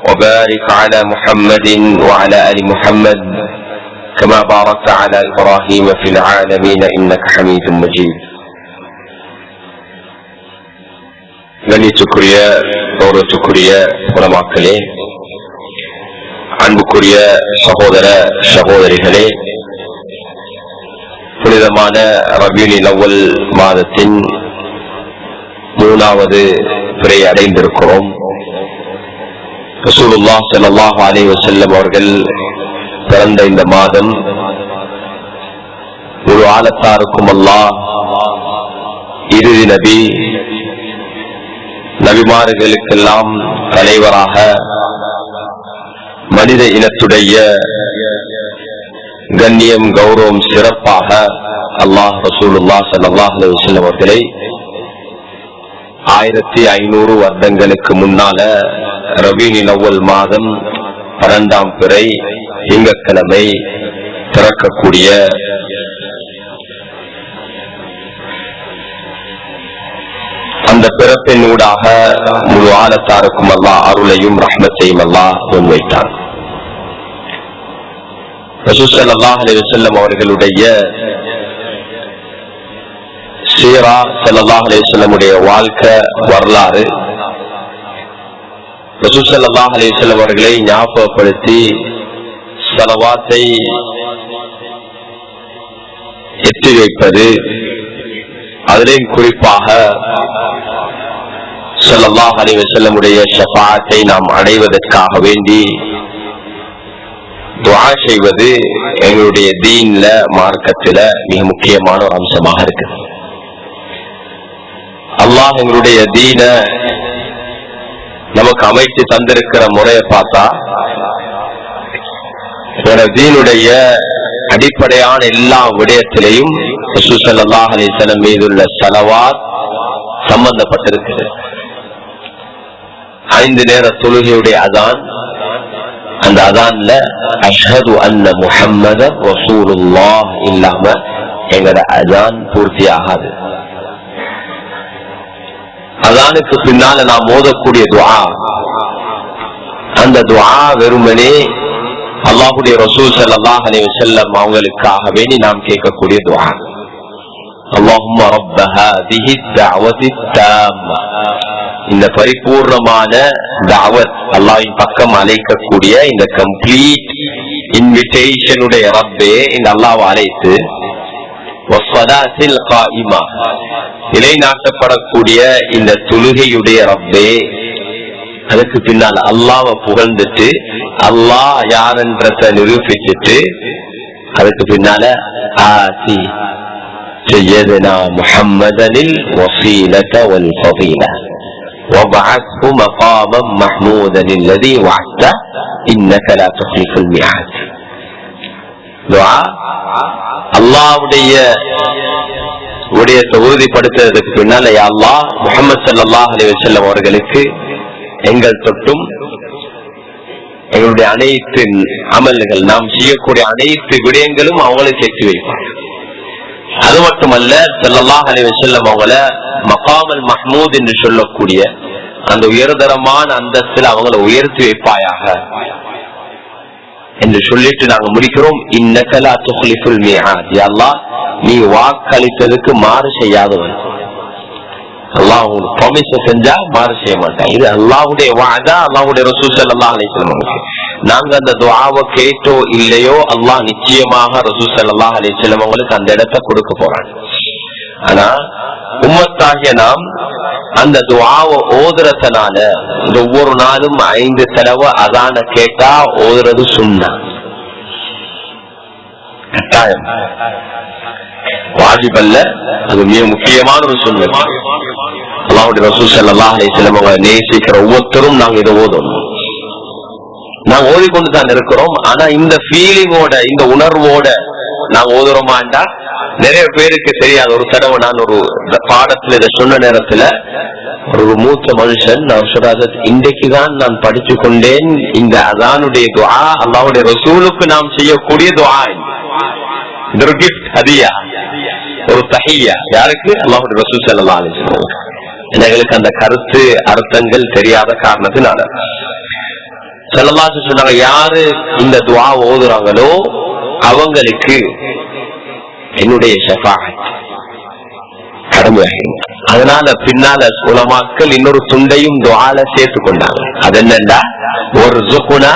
وبارك على محمد وعلى آل محمد كما باركت على إبراهيم في العالمين إنك حميد مجيد. கண்ணியத்துக்குரிய கௌரவத்துக்குரிய உலமாக்களே, அன்புக்குரிய சகோதர சகோதரிகளே, புனிதமான ரபீஉல் அவ்வல் மாதத்தின் 3வது பிறை அடைந்திருக்கிறோம். ரசூலுல்லாஹ் ஸல்லல்லாஹு அலைஹி வஸல்லம் அவர்கள் பிறந்த இந்த மாதம் ஒரு ஆலத்தாருக்கும் அல்லாஹ் இறுதி நபி, நபிமார்களுக்கெல்லாம் தலைவராக, மனித இனத்துடைய கண்ணியம் கௌரவம் சிறப்பாக அல்லாஹ் ரசூலுல்லாஹ் ஸல்லல்லாஹு அலைஹி வஸல்லம் அவர்களை 1500 வருடங்களுக்கு முன்னால ரபீஉல் அவ்வல் மாதம் 12ஆம் பிறை திங்கட்கிழமை பிறக்கக்கூடிய அந்த பிறப்பின் ஊடாக முழு ஆலத்தாருக்கும் அல்லாஹ் அருளையும் ரஹ்மத்தையும் அல்லாஹ் முன்வைத்தார். ரசூல் ஸல்லல்லாஹு அலைஹி வஸல்லம் அவர்களுடைய சீரா, ஸல்லல்லாஹு அலைஹி வஸல்லம் உடைய வாழ்க்கை வரலாறு, ரசூல் ஸல்லல்லாஹு அலைஹி வஸல்லம் அவர்களை ஞாபகப்படுத்தி ஸலவாத்தை எட்டி வைப்பது, அதிலேயும் குறிப்பாக ஸல்லல்லாஹு அலைஹி வஸல்லம் உடைய ஷஃபாஅத்தை நாம் அடைவதற்காக வேண்டி துஆ செய்வது எங்களுடைய தீன்ல, மார்க்கத்தில மிக முக்கியமான ஒரு அம்சமாக இருக்கு. அல்லாஹ் எங்களுடைய தீன நமக்கு அமைத்து தந்திருக்கிற முறையை பார்த்தா, தீனுடைய அடிப்படையான எல்லா விடயத்திலையும் ரசூல் ஸல்லல்லாஹு அலைஹி வஸல்லம் மீதுள்ள ஸலவாத் சம்பந்தப்பட்டிருக்கிறது. 5 நேர தொழுகையுடைய அதான், அந்த அதான்ல அஷ்ஹது அன்ன முஹம்மதர் ரசூலுல்லாஹ் இல்லாம எங்கட அதான் பூர்த்தி ஆகாது. அதானுக்கு பின்னால நாம் ஓதக்கூடிய துஆ, அந்த துஆ வெறுமனே அல்லாஹ்வுடைய ரசூல் ஸல்லல்லாஹு அலைஹி வஸல்லம் அவங்களுக்காக வேண்டி நாம் கேட்கக்கூடிய துஆ. அல்லாஹும்ம ரப்ப ஹாதிஹி தஅவத்தி தாம்மா, இந்த பரிபூர்ணமான தஅவத், அல்லாஹ்வின் பக்கம் அழைக்கக்கூடிய இந்த கம்ப்ளீட் இன்விடேஷனுடைய ரப்பே, இந்த அல்லாஹ்வை அழைத்து வஸ்ஸலாத்தில் காயிமா, நிலைநாட்டப்படக்கூடிய இந்த தொழுகையுடைய ரப்பே, அதுக்கு பின்னால் அல்லாஹ்வை புகழ்ந்துட்டு அல்லாஹ் யாருன்றத நிரூபிச்சுட்டு அதுக்கு பின்னால ஆதி سيدنا محمد الوسيلة والفضيلة وابعثه مقاما محمودا الذي وعدته إنك لا تخلف الميعاد. دعاء அல்லாஹ்வுடைய உறுதிப்படுத்துறதுக்கு பின்னால, யா அல்லாஹ் முஹம்மது ஸல்லல்லாஹு அலைஹி வஸல்லம் அவர்களுக்கு எங்கள் தொட்டும் எங்களுடைய அனைத்து அமல்கள், நாம் செய்யக்கூடிய அனைத்து விடயங்களும் அவங்களை சேர்த்து வைப்பார். அது மட்டுமல்ல, ஸல்லல்லாஹு அலைஹி வஸல்லம் அவங்கள மகாமல் மஹ்மூத் என்று சொல்லக்கூடிய அந்த உயர்தரமான அந்தஸ்தில் அவங்களை உயர்த்தி வைப்பாயாக என்று சொல்லிட்டு நாங்க முடிக்கிறோம். இன்னக லா துக்லிஃபுல் மிஆத், யா அல்லாஹ் நீ வாக்களித்ததுக்கு மாறு செய்யாதவன். அல்லாஹ் உங்களுக்கு ப்ராமிஸ் செஞ்சா மாறு செய்ய மாட்டான். இது அல்லாஹ்வுடைய வஅதா, அல்லாஹ்வுடைய ரசூல் ஸல்லல்லாஹு அலைஹி வஸல்லம். நாங்க அந்த துஆவை கேட்டோ இல்லையோ, அல்லாஹ் நிச்சயமாக ரசூல் ஸல்லல்லாஹு அலைஹி வஸல்லம் அவங்களுக்கு அந்த இடத்தை கொடுக்க போறாங்க. ஆனா உம்மத்தாகிய நாம் அந்த துஆவை ஓதுறதுனால ஒவ்வொரு நாளும் 5 தடவை அதான கேட்டா ஓதுறது சுன்னா, கட்டாயம், வாஜிப் அல்ல, அது மிக முக்கியமான ஒரு சுன்னத். அல்லாஹ்வுடைய ரசூல் ஸல்லல்லாஹு அலைஹி வஸல்லம் அவங்களை நேசிக்கிற ஒவ்வொருத்தரும் நாங்க இதை ஓதணும். நாங்க ஓதிக்கொண்டு தான் இருக்கிறோம். ஆனா இந்த ஃபீலிங்கோட, இந்த உணர்வோட நாங்க ஓதுறோமாண்டா நிறைய பேருக்கு தெரியாது. ஒரு தடவை நான் ஒரு பாடத்துல இதை சொன்ன நேரத்துல ஒரு மூத்த மனுஷன் நான் சொல்றாரு, இன்றைக்குதான் நான் படிச்சு கொண்டேன் இந்த அதானுடைய துஆ அல்லாஹ்வுடைய ரசூலுக்கு நாம் செய்யக்கூடிய துஆ. இது ஒரு கிஃப்ட், ஹதியா, ஒரு தஹியா. யாருக்கு? அல்லாஹ்வுடைய ரசூல் ஸல்லல்லாஹு அலைஹி வஸல்லம். எங்களுக்கு அந்த கருத்து அர்த்தங்கள் தெரியாத காரணத்தினால ஸல்லல்லாஹு அலைஹி சொன்னாங்க, யாரு இந்த துஆ ஓதுறாங்களோ அவங்களுக்கு என்னுடைய ஷஃபாஅத் கடமையாகும். அதனால பின்னால உலமாக்கள் இன்னொரு துண்டையும் துஆல சேர்த்து கொண்டாங்க. அது என்னன்னா, வர்ஸுக்னா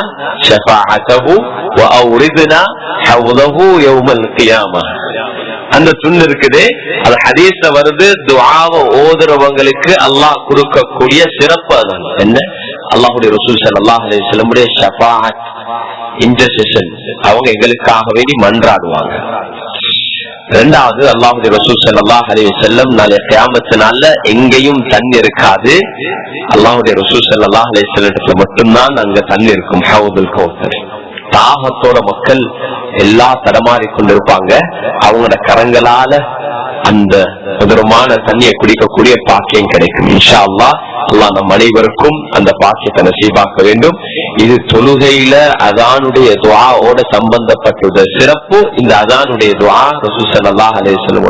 ஷஃபாஅத்தஹு வ அவ்ரித்னா ஹவ்லஹு யௌமல் கியாமah. அந்த துண்டு இருக்குது, அது ஹதீஸ்ல வருது. துஆவை ஓதுறவங்களுக்கு அல்லாஹ் கொடுக்கக்கூடிய சிறப்பு அதான் என்ன, அல்லாஹ்வுடைய ரசூல் ஸல்லல்லாஹு அலைஹி வஸல்லம் ஷஃபாஅத், இன்டர்செஷன், அவங்க எங்களுக்காக வேண்டி மன்றாடுவாங்க. இரண்டாவது, அல்லாஹ்வுடைய ரசூல் ஸல்லல்லாஹு அலைஹி வஸல்லம் நாளை கியாமத் நாள்ல எங்கேயும் தண்ணி இருக்காது, அல்லாஹ்வுடைய ரசூல் ஸல்லல்லாஹு அலைஹி வஸல்லம் மட்டும்தான் அங்க தண்ணி இருக்கும். ஹவுதுல் கௌசர். தாகத்தோட மக்கள் எல்லா தடமாறி கொண்டிருப்பாங்க. அவங்களோட கரங்களால அந்த மதுரமான தண்ணியை குடிக்கக்கூடிய பாக்கியம் கிடைக்கும். இன்ஷா அல்லாஹ் அல்லாஹ் நம் அனைவருக்கும் அந்த பாக்கியத்தை நசீபாக்க வேண்டும். இது தொழுகையில அதானுடைய துஆவோட சம்பந்தப்பட்ட சிறப்பு. இந்த அதானுடைய துஆ ரசூல் ஸல்லல்லாஹு அலைஹி வஸல்லம்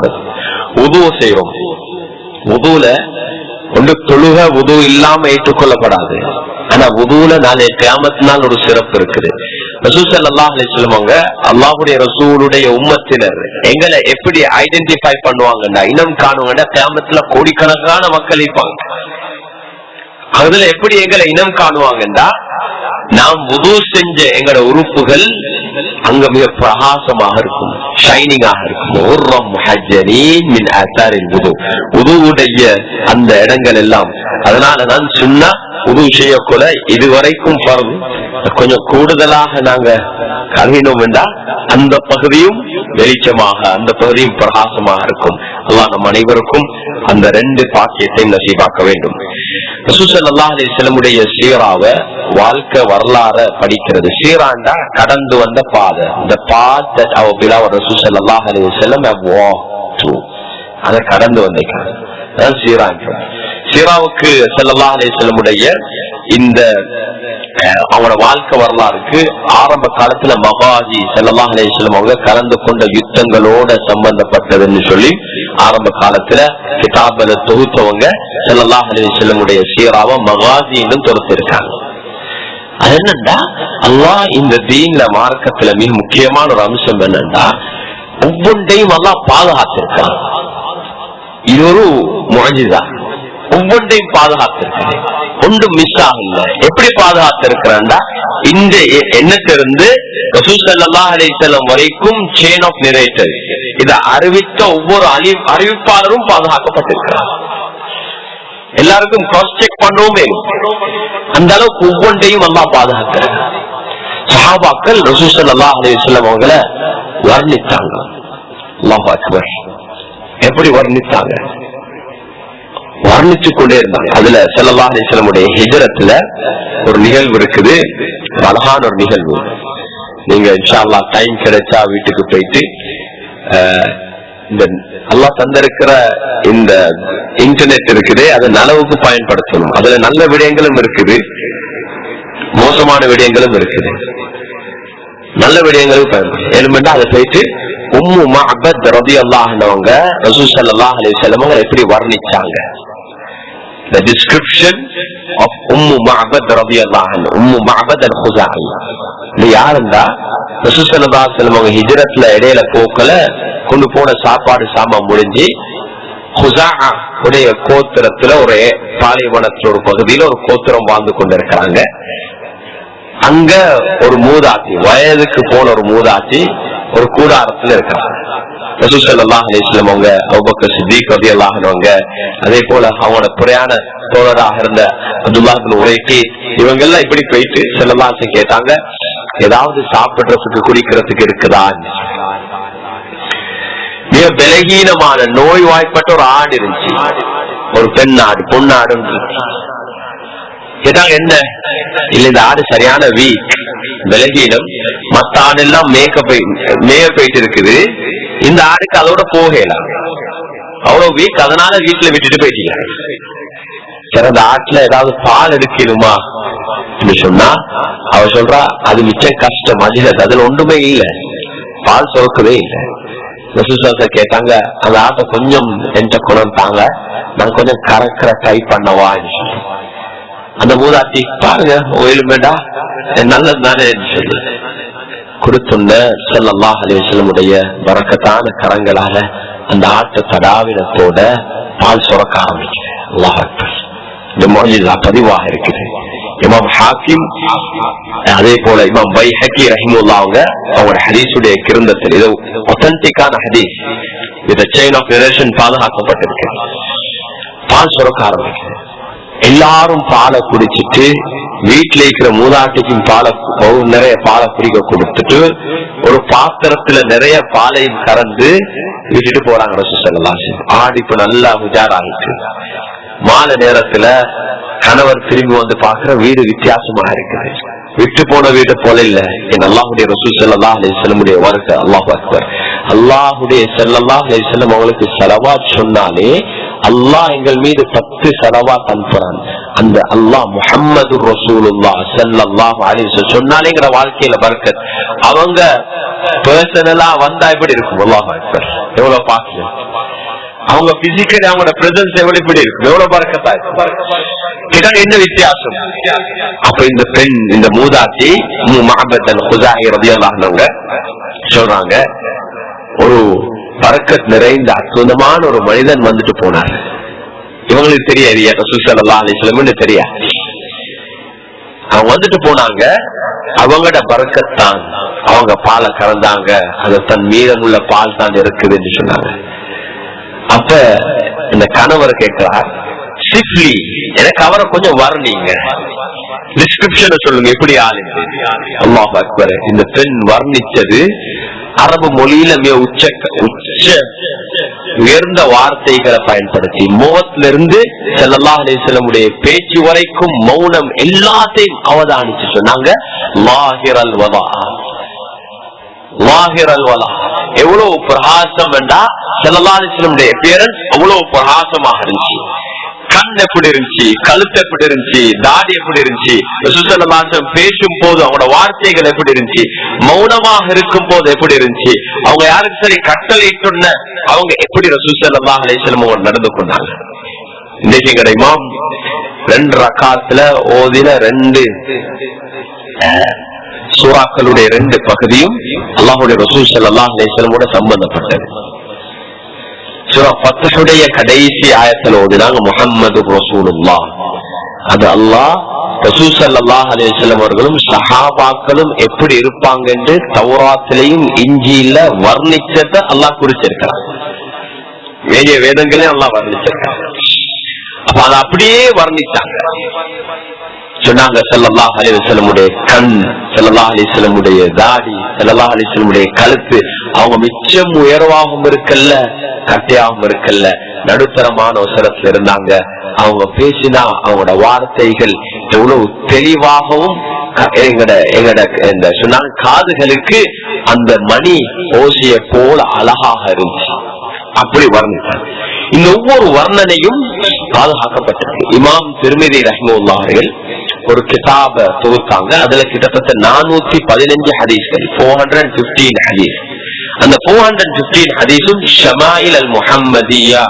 வுது செய்றோம். வுதுல ஒன்று தொழுக வுது இல்லாம ஏற்றுக்கொள்ளப்படாது. ஆனா வுதுல நாளை கியாமத்தினால் ஒரு சிறப்பு இருக்குது. ரசூல் ஸல்லல்லாஹு அலைஹி வஸல்லம் அவங்க அல்லாஹ்வுடைய ரசூலுடைய உம்மத்தினர் எங்களை எப்படி ஐடென்டிஃபை பண்ணுவாங்கன்னா, இனம் காணுங்கன்னா கியாமத்துல கோடிக்கணக்கான மக்கள் இருப்பாங்க. அதுல எப்படி எங்களை இனம் காணுவாங்கன்னா, நாம் வுது செஞ்ச எங்களோட உறுப்புகள் அங்க மிக பிரகாசமாக இருக்கும், ஷைனிங்காக இருக்கும். வுதுவுடைய அந்த இடங்கள் எல்லாம். அதனாலதான் சுன்னா வுது செய்யக்கூட இதுவரைக்கும் கொஞ்சம் கூடுதலாக நாங்க கருவினோம் என்றா அந்த பகுதியும் வெளிச்சமாக, அந்த பகுதியும் பிரகாசமாக இருக்கும். அல்லாஹ் நம் அனைவருக்கும் அந்த ரெண்டு பாக்கியத்தையும் நசீபாக்க வேண்டும். ரசூல் ஸல்லல்லாஹு அலைஹி வஸல்லம் சீராவை வாழ்க்கை வரலாற படிக்கிறது. சீராண்டா கடந்து வந்த பாதை. The path that our beloved Rasul sallallahu alaihi wasallam have walked through. அதை கடந்து வந்திருக்காங்க. அதான் சீரா. சீராவுக்கு ஸல்லல்லாஹு அலைஹி வஸல்லம் இந்த அவங்களோட வாழ்க்கை வரலாறுக்கு ஆரம்ப காலத்துல மகாஜி ஸல்லல்லாஹு அலைஹி வஸல்லம் அவங்க கலந்து கொண்ட யுத்தங்களோட சம்பந்தப்பட்டதுன்னு சொல்லி ஆரம்ப காலத்துல கிதாபல தொகுத்தவங்க ஸல்லல்லாஹு அலைஹி வஸல்லம் சீராவை மகாஜி இன்னும் தொடுத்திருக்காங்க. அது என்னண்டா, அல்லாஹ் இந்த தீன்ல மார்க்கத்துல மிக முக்கியமான ஒரு அம்சம் என்னன்னா, ஒவ்வொன்றையும் அல்லாஹ் பாதுகாத்திருக்கான். இது ஒரு முஅஜிஸா. ஒவ்வொன்றையும் பாதுகாத்திருக்கான், ஒன்றும் மிஸ் ஆகல. எப்படி பாதுகாத்திருக்கிறான்டா, இந்த எண்ணத்திலிருந்து ரசூல் ஸல்லல்லாஹு அலைஹி வஸல்லம் வரைக்கும் செயின் ஆஃப் நரேட்டர், இதை அறிவித்த ஒவ்வொரு அறிவிப்பாளரும் பாதுகாக்கப்பட்டிருக்கிறார். எல்லாருக்கும் கிராஸ் செக் பண்ணவும் அந்த அளவுக்கு ஒவ்வொன்றையும் அல்லாஹ் பாதுகாக்கிறார். சஹாபாக்கள் ரசூல் ஸல்லல்லாஹு அலைஹி வஸல்லம் அவங்களை வர்ணித்தாங்க. அல்லாஹ் அக்பர். எப்படி வர்ணித்தாங்க? வர்ணிச்சு கொண்டே இருந்தாங்க. அதுல ஸல்லல்லாஹு அலைஹி வஸல்லம் ஹிஜ்ரத்துல ஒரு நிகழ்வு இருக்குது, அழகான ஒரு நிகழ்வு. நீங்க இன்ஷா அல்லாஹ் டைம் கிடைச்சா வீட்டுக்கு போயிட்டு இந்த அல்லாஹ் தந்திருக்கிற இந்த இன்டர்நெட் இருக்குது, அதை நலவுக்கு பயன்படுத்தணும். அதுல நல்ல விடயங்களும் இருக்குது, மோசமான விடயங்களும் இருக்குது. நல்ல விடயங்களும் பயன்படுத்தணும். அதை போயிட்டு உம்மு மஅபத் ரலியல்லாஹு அன்ஹுங்க ரசூல் ஸல்லல்லாஹு அலைஹி வஸல்லம் எப்படி வர்ணிச்சாங்க. The description of Umm Mabad ரலியல்லாஹு அன்ஹு, உம்மு மஅபத் அல்-குஸாஇ. இது யாருன்னா, ரசூல் ஸல்லல்லாஹு அலைஹி வஸல்லம் ஹிஜ்ரத்ல இடையில போக்கல கொண்டு போன சாப்பாடு சாமான் முடிஞ்சு குஸாஅ உடைய கோத்திரத்துல ஒரு பாலைவனத்துல ஒரு பகுதியில ஒரு கோத்திரம் வாழ்ந்து கொண்டிருக்கிறாங்க. அங்க ஒரு மூதாட்டி, வயதுக்கு போன ஒரு மூதாட்டி ஒரு கூடாரத்துல இருக்கிறாங்க. ரசூல் ஸல்லல்லாஹு அலைஹி வஸல்லம் அவங்க, அபூபக்கர் சித்திக் ரலியல்லாஹு அன்ஹு, அதே போல அவங்களோட புறையான தோழராக இருந்த அப்துல்லாஹ் இப்னு உரைக்கி, இவங்க எல்லாம் இப்படி போயிட்டு ஸல்லல்லாஹு அலைஹி வஸல்லம் கேட்டாங்க, ஏதாவது சாப்பிடுறதுக்கு குடிக்கிறதுக்கு இருக்குதா? மிக பலகீனமான நோய் வாய்ப்பட்ட ஒரு ஆடு இருந்துச்சு, ஒரு பெண்ணாடு, பொன்னாடு. கேட்டாங்க என்ன? இல்ல, இந்த ஆடு சரியான வீக், பலகீனம், மத்த ஆடு எல்லாம் மேய போயிட்டு இருக்குது, இந்த ஆடுக்கு அதோட போகலாம், அவ்வளவு வீக், அதனால வீட்டுல விட்டுட்டு போயிட்டீங்க. சரி, அந்த ஆட்டுல ஏதாவது பால் எடுக்கணுமா சொன்னா அவ சொல்றா, அது மிச்சம் கஷ்டம், அதுல ஒன்றுமே இல்லை, பால் சுரக்கவே இல்லை. ரசூலுல்லாஹி கேட்டாங்க, அந்த ஆட்டை கொஞ்சம் என்கிட்ட கொண்டு தாங்க, நான் கொஞ்சம் கறக்கிற ட்ரை பண்ணவா. அந்த மூதாட்டி பாருங்க ஓயிலுமேடா நல்லது தானே சொல்லு கொடுத்துள்ள ஸல்லல்லாஹு அலைஹி வஸல்லமுடைய பரக்கத்தான கரங்களால அந்த ஆட்டை தடாவினத்தோட பால் சுரக்க ஆரம்பிக்குது. அல்லாஹ் அக்பர். இந்த முஅஜிஸா பதிவாக இருக்குது. இமாம் ஹாக்கிம் அதே போல இமாம் பைஹகி ரஹிமஹுல்லாஹ் அவங்க ஹதீஸுடைய கிரந்தத்தில் இது ஒத்தன்டிக்கான ஹதீஸ், இந்த செயின் ஆஃப் நரேஷன் பாதுகாக்கப்பட்டிருக்கு. பால் சுரக்க ஆரம்பிக்குது. எல்லாரும் பாலை குடிச்சிட்டு வீட்டுல இருக்கிற மூதாட்டிக்கும் பாலை நிறைய பாலை குடிக்க கொடுத்துட்டு ஒரு பாத்திரத்துல நிறைய பாலையும் கறந்து விட்டுட்டு போறாங்க ரசூலுல்லாஹி. ஆடு இப்ப நல்லா உஜார் ஆகிட்டு மாலை நேரத்துல கணவர் திரும்பி வந்து பாக்குற வீடு வித்தியாசமா இருக்குது. விட்டு போன வீடு போல இல்ல. என் அல்லாஹுடைய ரசூல் ஸல்லல்லாஹு அலைஹி வஸல்லமுடைய வாழ்க்கை. அல்லாஹ் அக்பர். அல்லாஹுடைய ஸல்லல்லாஹு அலைஹி வஸல்லம் அவங்களுக்கு ஸலவாத் சொன்னாலே அல்லாஹ் எங்கள் மீது 10 ஸலவாத் அனுப்புறான். அந்த அல்லாஹ் முஹம்மது ரசூலுல்லாஹ் ஸல்லல்லாஹு அலைஹி வஸல்லம் சொன்னாலேங்கிற வாழ்க்கையில பரக்கத். அவங்க பர்சனலா வந்தா எப்படி இருக்கும்? அல்லாஹ் அக்பர். எவ்வளவு பாக்கல அவங்க பிசிக்கலி அவங்களோட பிரசன்ஸ் எவ்வளவு இப்படி இருக்கும், எவ்வளவு பரக்கத்தா இருக்கும். என்ன வித்தியாசம்? அப்ப இந்த பெண், இந்த மூதாட்டி மஅபத் அல்-குஸாஇ ரலியல்லாஹு அன்ஹு சொல்றாங்க, ஒரு பரக்கத் நிறைந்த அற்புதமான ஒரு மனிதன் வந்துட்டு போனார். இவங்களுக்கு தெரியாது ரசூல் ஸல்லல்லாஹு அலைஹி வஸல்லம் தெரியாது. அவங்க வந்துட்டு போனாங்க. அவங்களோட பரக்கத் தான் அவங்க பாலை கறந்தாங்க. அது தன் மீதமுள்ள பால் தான் இருக்குதுன்னு சொன்னாங்க. அப்ப இந்த கணவர் கேட்கிறார், சிப்லி எனக்கு அவரை கொஞ்சம் வர்ணிங்க, டிஸ்கிரிப்ஷன் சொல்லுங்க, எப்படி ஆளுங்க. அல்லாஹ் அக்பர். இந்த பெண் வர்ணிச்சது அரபு மொழியில மிக உச்ச உயர்ந்த வார்த்தைகளை பயன்படுத்தி முகத்துல இருந்து ஸல்லல்லாஹு அலைஹி வஸல்லமுடைய பேச்சு வரைக்கும் மௌனம் எல்லாத்தையும் அவதானிச்சு சொன்னாங்க. லாஹிரல் வலா, லாஹிரல் வலா. எவ்வளவு பிரகாசம் என்றா ஸல்லல்லாஹு அலைஹி வஸல்லமுடைய appearance அவ்வளவு பிரகாசமாக இருந்துச்சு. கண் எப்படி இருந்துச்சு, கழுத்து எப்படி இருந்துச்சு, தாடி எப்படி இருந்துச்சு, ரசூல் ஸல்லல்லாஹு அலைஹி வஸல்லம் பேசும் போது அவங்களோட வார்த்தைகள் எப்படி இருந்துச்சு, மௌனமாக இருக்கும் போது எப்படி இருந்துச்சு, அவங்க யாருக்கு சரி கட்டளை சொன்ன அவங்க எப்படி ரசூல் ஸல்லல்லாஹு அலைஹி வஸல்லம் நடந்து கொண்டாங்க. இன்னைக்கு எங்கட இமாம் 2 ரக்காத்துல ஓதின 2 சூறாக்களுடைய 2 பகுதியும் அல்லாஹ்வுடைய ரசூல் ஸல்லல்லாஹு அலைஹி வஸல்லமோட சம்பந்தப்பட்டது. சூரா ஃபத்ஹுடைய கடைசி ஆயத்துல ஓதினாங்க முஹம்மது ரசூலுல்லாஹ். அது அல்லாஹ் ரசூல் ஸல்லல்லாஹு அலைஹி வஸல்லம் அவர்களும் சஹாபாக்களும் எப்படி இருப்பாங்க என்று தௌராத்திலையும் இஞ்சியில வர்ணிச்சத அல்லாஹ் குறிச்சிருக்கிறான். வேதிய வேதங்களையும் அல்லாஹ் வர்ணிச்சிருக்காங்க. அப்ப அதை அப்படியே வர்ணிச்சாங்க. சொன்னாங்க ஸல்லல்லாஹு அலைஹி வஸல்லமுடைய கண், ஸல்லல்லாஹு அலைஹி வஸல்லமுடைய தாடி, ஸல்லல்லாஹு அலைஹி வஸல்லமுடைய கழுத்து அவங்க மிச்சம் உயர்வாகவும் இருக்கல்ல, கட்டையாகவும் இருக்கல்ல, நடுத்தரமான உசரத்துல இருந்தாங்க. அவங்க பேசினா அவங்களோட வார்த்தைகள் எவ்வளவு தெளிவாகவும் எங்கட சொன்னாங்க காதுகளுக்கு அந்த மணி ஓசைய போல அழகாக இருந்துச்சு. அப்படி வர்ணித்தாங்க. இந்த ஒவ்வொரு வர்ணனையும் பாதுகாக்கப்பட்டிருக்கு. இமாம் திர்மிதி ரஹ்மத்துல்லாஹி அவர்கள் ஒரு கிதாப தொகுத்தாங்க. அதுல கிட்டத்தட்ட 415 ஹதீஸ்கள், 415 ஹதீஸ். அந்த 415 ஹதீஸும் ஷமாயில் அல் முஹம்மதியா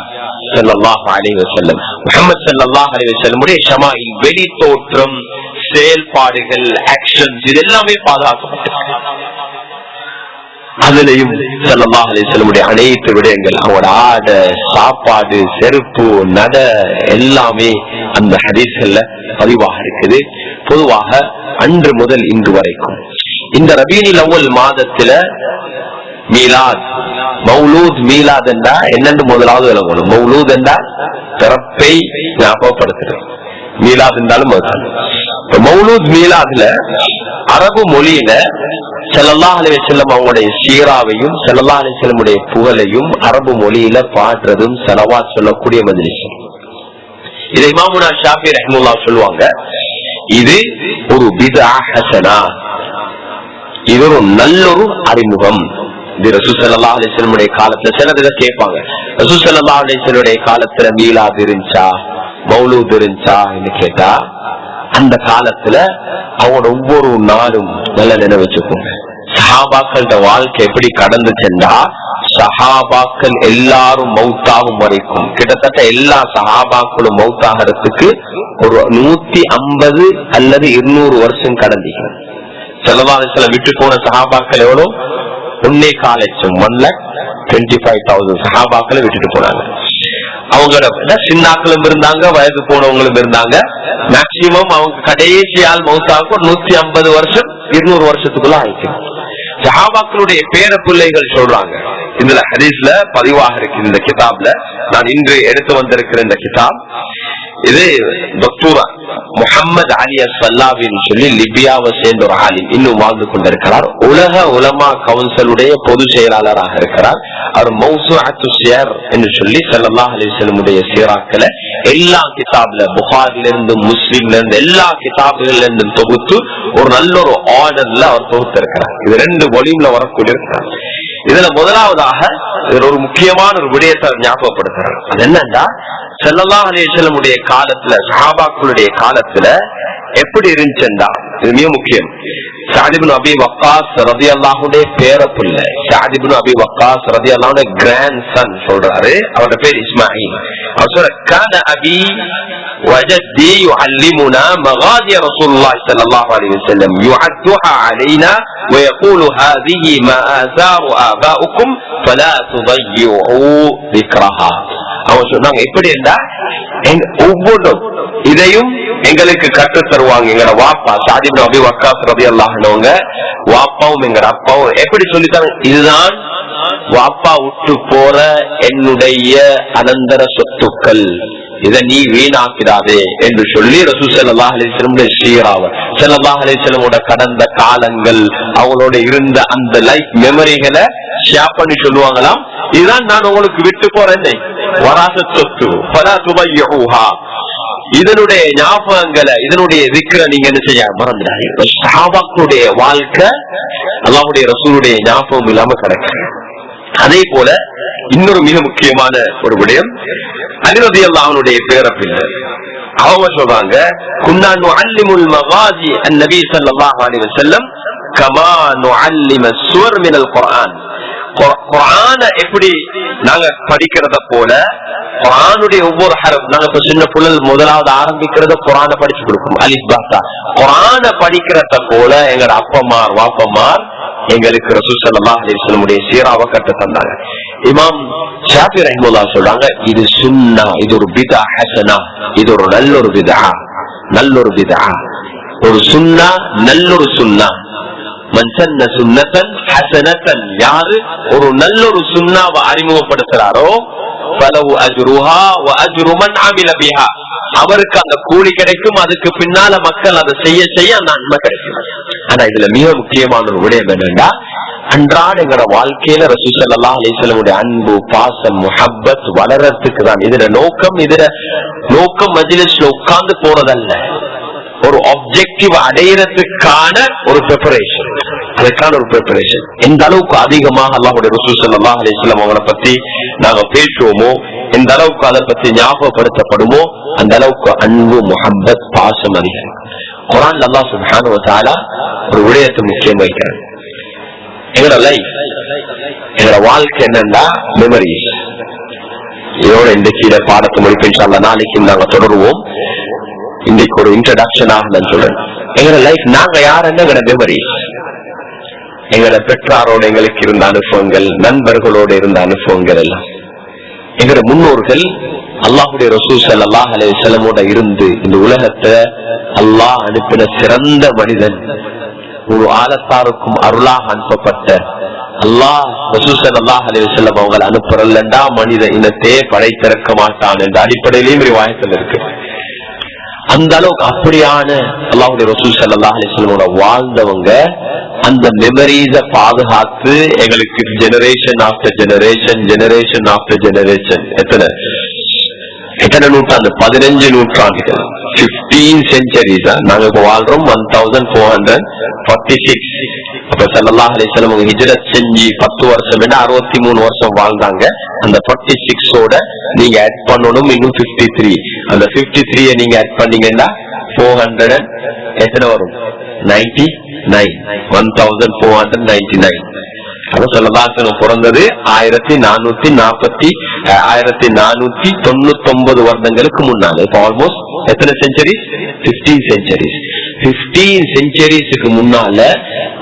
ஸல்லல்லாஹு அலைஹி வஸல்லம், முஹம்மது ஸல்லல்லாஹு அலைஹி வஸல்லமுடைய ஷமாயில், வெளி தோற்றம், செயல்பாடுகள், ஆக்ஷன்ஸ், இது எல்லாமே பாதுகாக்கப்பட்டிருக்கு. அதுலயும் ஸல்லல்லாஹு அலைஹி வஸல்லமுடைய அனைத்து விடயங்கள், அவங்களோட ஆடை, சாப்பாடு, செருப்பு, நட எல்லாமே அந்த ஹதீஸ்கள்ல பதிவாக இருக்குது. பொதுவாக அன்று முதல் இன்று வரைக்கும் இந்த ரபீஉல் அவ்வல் மாதத்துல மீலாத், மௌலூத், மீலாத் என்றா என்னென்று முதலாவது விளங்கணும். மௌலூத் என்றா பிறப்பை ஞாபகப்படுத்துறது, மீலாத் என்றாலும் மௌலூத். மீலாதுல அரபு மொழியில ஸல்லல்லாஹு அலைஹி வஸல்லம் அவங்களுடைய சீராவையும் ஸல்லல்லாஹு அலைஹி வஸல்லமுடைய புகழையும் அரபு மொழியில பாடுறதும் ஸலவாத் சொல்லக்கூடிய மஜ்லிஸ். இதை இமாமுனா ஷாஃபி ரஹ்மத்துல்லாஹி சொல்லுவாங்க, இது ஒரு பித்ஆ ஹஸனா, இது ஒரு நல்லொரு அறிமுகம். இது ரசூல் ஸல்லல்லாஹு அலைஹி வஸல்லமுடைய காலத்துல சிலர் இதை கேட்பாங்க, ரசூல் ஸல்லல்லாஹு அலைஹி வஸல்லமுடைய காலத்துல மீலாத் இருந்துச்சா, மௌலூத் இருந்துச்சா கேட்டா, அந்த காலத்துல அவங்களோட ஒவ்வொரு நாளும் நல்ல நினைவச்சுக்கோங்க. சஹாபாக்களோட வாழ்க்கை எப்படி கடந்துச்சுண்டா, சஹாபாக்கள் எல்லாரும் மௌத்தாகும் வரைக்கும், கிட்டத்தட்ட எல்லா சஹாபாக்களும் மௌத்தாகிறதுக்கு ஒரு 150 அல்லது 200 வருஷம் கடந்தீங்க. ஸல்லல்லாஹு அலைஹி வஸல்லம் விட்டு போன சஹாபாக்கள் எவ்வளவு? 1,25,000 சஹாபாக்களை விட்டுட்டு போனாங்க. அவங்க சின்னாக்களும் இருந்தாங்க, வயது போனவங்களும் இருந்தாங்க. மேக்சிமம் அவங்க கடைசி ஆள் மௌத்தாவுக்கு 150 வருஷம் 200 வருஷத்துக்குள்ள ஆயிடுச்சு. சஹாபாக்களுடைய பேர பிள்ளைகள் சொல்றாங்க, இதுல ஹதீஸ்ல பதிவாக இருக்கு. இந்த கிதாப்ல நான் இன்று எடுத்து வந்திருக்கிற இந்த கிதாப், இது டாக்டர் முஹம்மது அலி அஸ்ஸல்லாவின்னு சொல்லி லிபியாவை சேர்ந்த ஒரு ஆலிம், இன்னும் வாழ்ந்து கொண்டிருக்கிறார். உலக உலமா கவுன்சிலுடைய பொது செயலாளராக இருக்கிறார். அவர் மௌசூஅத்து ஸியர் என்று சொல்லி ஸல்லல்லாஹு அலைஹி வஸல்லம் சீராக்களை எல்லா கிதாப்ல, புகாரில இருந்து முஸ்லிம்ல இருந்து எல்லா கிதாபுகள்ல இருந்து தொகுத்து ஒரு நல்ல ஒரு ஆர்டர்ல அவர் தொகுத்து இருக்கிறார். இது 2 வால்யூம்ல வரக்கூடிய இருக்கிறார். இதுல முதலாவதாக ஒரு முக்கியமான ஒரு விடயத்தை ஞாபகப்படுத்துறார். அது என்னன்னா, ஸல்லல்லாஹு அலைஹி வஸல்லம் காலத்துல, சஹாபாக்களுடைய காலத்துல எப்படி இருந்துச்சுன்னா, இது மிக முக்கியம். சஅத் இப்னு அபி வக்காஸ் ரலியல்லாஹு அன்ஹு பேரப்புள்ள, சஅத் இப்னு அபி வக்காஸ் ரலியல்லாஹு அன்ஹு கிராண்ட் சன் சொல்றாரு. அவரோட பேர் இஸ்மாயில். அவர் சொல்ற, கான அபி وجدي يعلمنا مغازي رسول الله صلى الله عليه وسلم يعدها علينا ويقول هذه ما آثار آبائكم فلا تضيعوا ذكرها. அவன் சொன்னாங்க, எப்படி இருந்தா ஒவ்வொன்றும் இதையும் எங்களுக்கு கற்று தருவாங்க. எங்கட வாப்பா சஅத் இப்னு அபி வக்காஸ் ரலியல்லாஹு அன்ஹு வாப்பாவும் எங்கட அப்பாவும் எப்படி சொல்லித்தாங்க, இதுதான் வாப்பா விட்டு போற என்னுடைய அனந்தர சொத்துக்கள், இதை நீ வீணாக்கிறாதே என்று சொல்லி ரசூல் ஸல்லல்லாஹு அலைஹி வஸல்லம் சீராவ ஸல்லல்லாஹு அலைஹி வஸல்லம் கடந்த காலங்கள், அவங்களோட இருந்த அந்த லைஃப் மெமரிகளை ஷேர் பண்ணி சொல்லுவாங்களாம், இதுதான் நான் உங்களுக்கு விட்டு போறேன் வராசத் சொத்து, ஃபலா துபய்யுஹா. இதனுடைய ஞாபகங்களை, இதனுடைய திக்ர நீங்க என்ன செய்ய மறந்துடாதீங்க. சஹாபாக்களுடைய வாழ்க்கை அல்லாஹ்வுடைய ரசூலுடைய ஞாபகம் இல்லாம கிடக்கு. அதே போல இன்னொரு மிக முக்கியமான ஒரு விடயம், அலி ரலியல்லாஹு அன்ஹுடைய பேரப்பிள்ளை அவங்க சொல்றாங்க, குன்னா நுஅல்லிமுல் மகாஸி அன்-நபி ஸல்லல்லாஹு அலைஹி வஸல்லம் கமா நுஅல்லிமு ஸூர் மினல் குர்ஆன். குர்ஆன எப்படி நாங்க படிக்கிறத போல குர்ஆனுடைய ஒவ்வொரு ஹரஃப், நாங்க இப்ப சின்ன புள்ளல் முதலாவது ஆரம்பிக்கிறத குர்ஆனை படிச்சு கொடுப்போம், அலிஃப் பா தா. குர்ஆனை படிக்கிறத போல எங்க அப்பமார் வாப்பமார் எங்களுக்கு ரசூல் ஸல்லல்லாஹு அலைஹி வஸல்லம் சீராவை கற்று தந்தாங்க. இமாம் ஷாஃபி ரஹ்மத்துல்லாஹி சொல்றாங்க, இது சுன்னா, இது ஒரு பிதா ஹஸனா, இது ஒரு நல்லொரு பிதா, நல்லொரு பிதா, ஒரு சுன்னா, நல்லொரு சுன்னா. மன் சன்ன சுன்னத்தன் ஹஸனத்தன், யாரு ஒரு நல்லொரு சுன்னாவை அறிமுகப்படுத்துறாரோ ஃபலஹு அஜ்ருஹா வ அஜ்ரு மன் அமில பிஹா, அவருக்கு அந்த கூலி கிடைக்கும், அதுக்கு பின்னால மக்கள் அதை செய்ய செய்ய அந்த நன்மை கிடைக்கும். ஆனா இதுல மிக முக்கியமான ஒரு விடயம் என்னன்னா, அன்றாட எங்களோட வாழ்க்கையில ரசூல் ஸல்லல்லாஹு அலைஹி வஸல்லம் அன்பு பாசம் முஹப்பத் வளர்றதுக்கு தான் இதுல நோக்கம். இதுல நோக்கம் மஜ்லிஸ்ல உட்கார்ந்து போறதல்ல, ஒரு ஆப்ஜெக்டிவ் அடையிறதுக்கான ஒரு ப்ரிப்பரேஷன், அதுக்கான ஒரு ப்ரிப்பரேஷன். எந்த அளவுக்கு அதிகமாக அல்லாஹ்வுடைய ரசூல் ஸல்லல்லாஹு அலைஹி வஸல்லம் அவங்களை பத்தி நாங்க பேசுவோமோ, எந்த அளவுக்கு அதை பத்தி ஞாபகப்படுத்தப்படுமோ, அந்த அளவுக்கு அன்பு முஹப்பத் பாசம் அதிகம். குர்ஆன்ல அல்லாஹ் சுப்ஹானஹு வ தஆலா ஒரு விடயத்தை முக்கியம் வைக்கிறார். எங்களோட லைஃப், எங்களோட வாழ்க்கை என்னன்னா மெமரிஸ். இதோட இன்றைக்கு இதை பாடத்தை முடிப்போம் இன்ஷா அல்லாஹ். நாளைக்கு நாங்க தொடருவோம். இன்னைக்கு ஒரு இன்ட்ரடக்ஷன் ஆகலன்னு சொல்றேன். எங்களோட லைஃப், நாங்க யாருன்னு எங்களோட மெமரிஸ், எங்களோட பெற்றாரோட எங்களுக்கு இருந்த அனுபவங்கள், நண்பர்களோட இருந்த அனுபவங்கள் எல்லாம். எங்களோட முன்னோர்கள் அல்லாஹ்வுடைய ரசூல் ஸல்லல்லாஹு அலைஹி வஸல்லம் இருந்து இந்த உலகத்தை அல்லாஹ் அனுப்பின சிறந்த மனிதன், ஒரு ஆலத்தாருக்கும் அருளாக அனுப்பப்பட்ட அல்லாஹ் ரசூல் ஸல்லல்லாஹு அலைஹி வஸல்லம் அவங்களை அனுப்புறல்லண்டா மனித இனத்தையே படைத்திறக்க மாட்டான் என்ற அடிப்படையிலேயும் ரிவாயத்தில் இருக்கு. அந்த அளவுக்கு அப்படியான அல்லாஹ்வுடைய ரசூல் ஸல்லல்லாஹு அலைஹி வஸல்லம் வாழ்ந்தவங்க அந்த மெமரிஸ பாதுகாத்து எங்களுக்கு generation after generation, generation after generation, எத்தனை நூற்றாண்டு, 15 நூற்றாண்டுகள், 15 centuries. நாங்க இப்ப வாழ்றோம் 1446. அப்ப ஸல்லல்லாஹு அலைஹி வஸல்லம் ஹிஜ்ரத் செஞ்சு 10 வருஷம், 63 வருஷம் வாழ்ந்தாங்க. அந்த 46ஓட நீங்க ஆட் பண்ணணும் இன்னும் 53. அந்த 53 நீங்க ஆட் பண்ணீங்கன்னா 400 எத்தனை வரும்? 99. 1499. பிறந்தது 1499 வருடங்களுக்கு முன்னால. இப்ப ஆல்மோஸ்ட் எத்தனை செஞ்சுரிஸ்? 15 செஞ்சுரிஸ். 15 செஞ்சுரிஸுக்கு முன்னால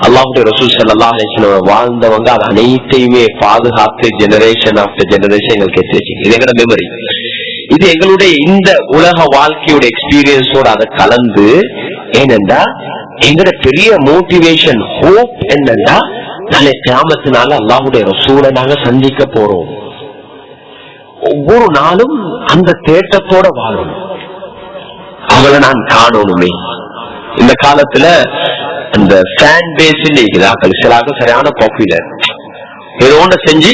அல்லாஹ்வுடைய ரசூல் ஸல்லல்லாஹு அலைஹி வஸல்லம் வாழ்ந்தவங்க அது அனைத்தையுமே பாதுகாத்து ஜெனரேஷன் ஆஃப்டர் ஜெனரேஷன் எங்களுக்கு எடுத்து வச்சுங்க. இது எங்களோட மெமரி. இது எங்களுடைய இந்த உலக வாழ்க்கையோட எக்ஸ்பீரியன்ஸோட அதை கலந்து, ஏனென்றா எங்களோட பெரிய மோட்டிவேஷன் ஹோப் என்னன்னா, நாளை கியாமத்தினால அல்லாஹ்வுடைய ரசூலை நாங்க சந்திக்க போறோம். ஒவ்வொரு நாளும் அந்த தேட்டத்தோட வாழணும். அவளை நான் காணணுமே. இந்த காலத்துல அந்த ஃபேன் பேஸ் சிலாக சரியான பாப்புலர். ஏதோ ஒண்ணு செஞ்சு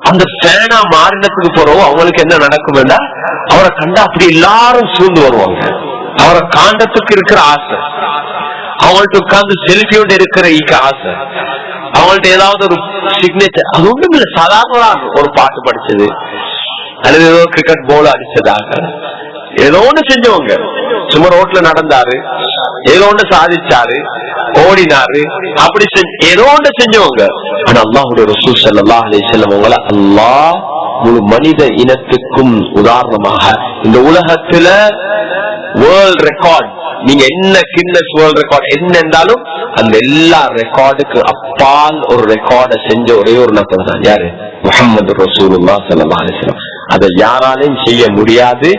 அந்த ஃபேனா மாறினத்துக்கு போறோம். அவங்களுக்கு என்ன நடக்கும்னா, அவரை கண்டா அப்படி எல்லாரும் சூழ்ந்து வருவாங்க. அவரை காண்டத்துக்கு இருக்கிற ஆசை, அவங்கள்ட்ட உட்கார்ந்து செல்ஃபியோட இருக்கிற ஆசை, அவங்கள்ட்ட ஏதாவது ஒரு சிக்னேச்சர். அது ஒண்ணும் இல்ல, சாதாரண ஒரு பாட்டு படிச்சது அல்லது ஏதோ கிரிக்கெட் போல அடிச்சதாக ஏதோ ஒண்ணு செஞ்சவங்க. சும்மா ரோட்ல நடந்தாரு, ஏதோ ஒண்ணு சாதிச்சாரு, ஓடினாரு, அப்படி ஏதோ ஒண்ணு செஞ்சவங்க. ஆனா அல்லாஹ்வுடைய ரசூல் ஸல்லல்லாஹு அலைஹி வஸல்லம் அவங்கள அல்லாஹ் முழு மனித இனத்துக்கும் உதாரணமாக இந்த உலகத்துல வேர்ல்ட் ரெக்கார்ட், நீங்க என்ன கின்னஸ் வேர்ல்ட் ரெக்கார்ட் என்ன இருந்தாலும் அந்த எல்லா ரெக்கார்டுக்கு அப்பால் ஒரு ரெக்கார்டை செஞ்ச ஒரே ஒரு நபர் தான். யாரு? முஹம்மது ரசூலுல்லாஹ் ஸல்லல்லாஹு அலைஹி வஸல்லம். அதை யாராலையும் செய்ய முடியாது.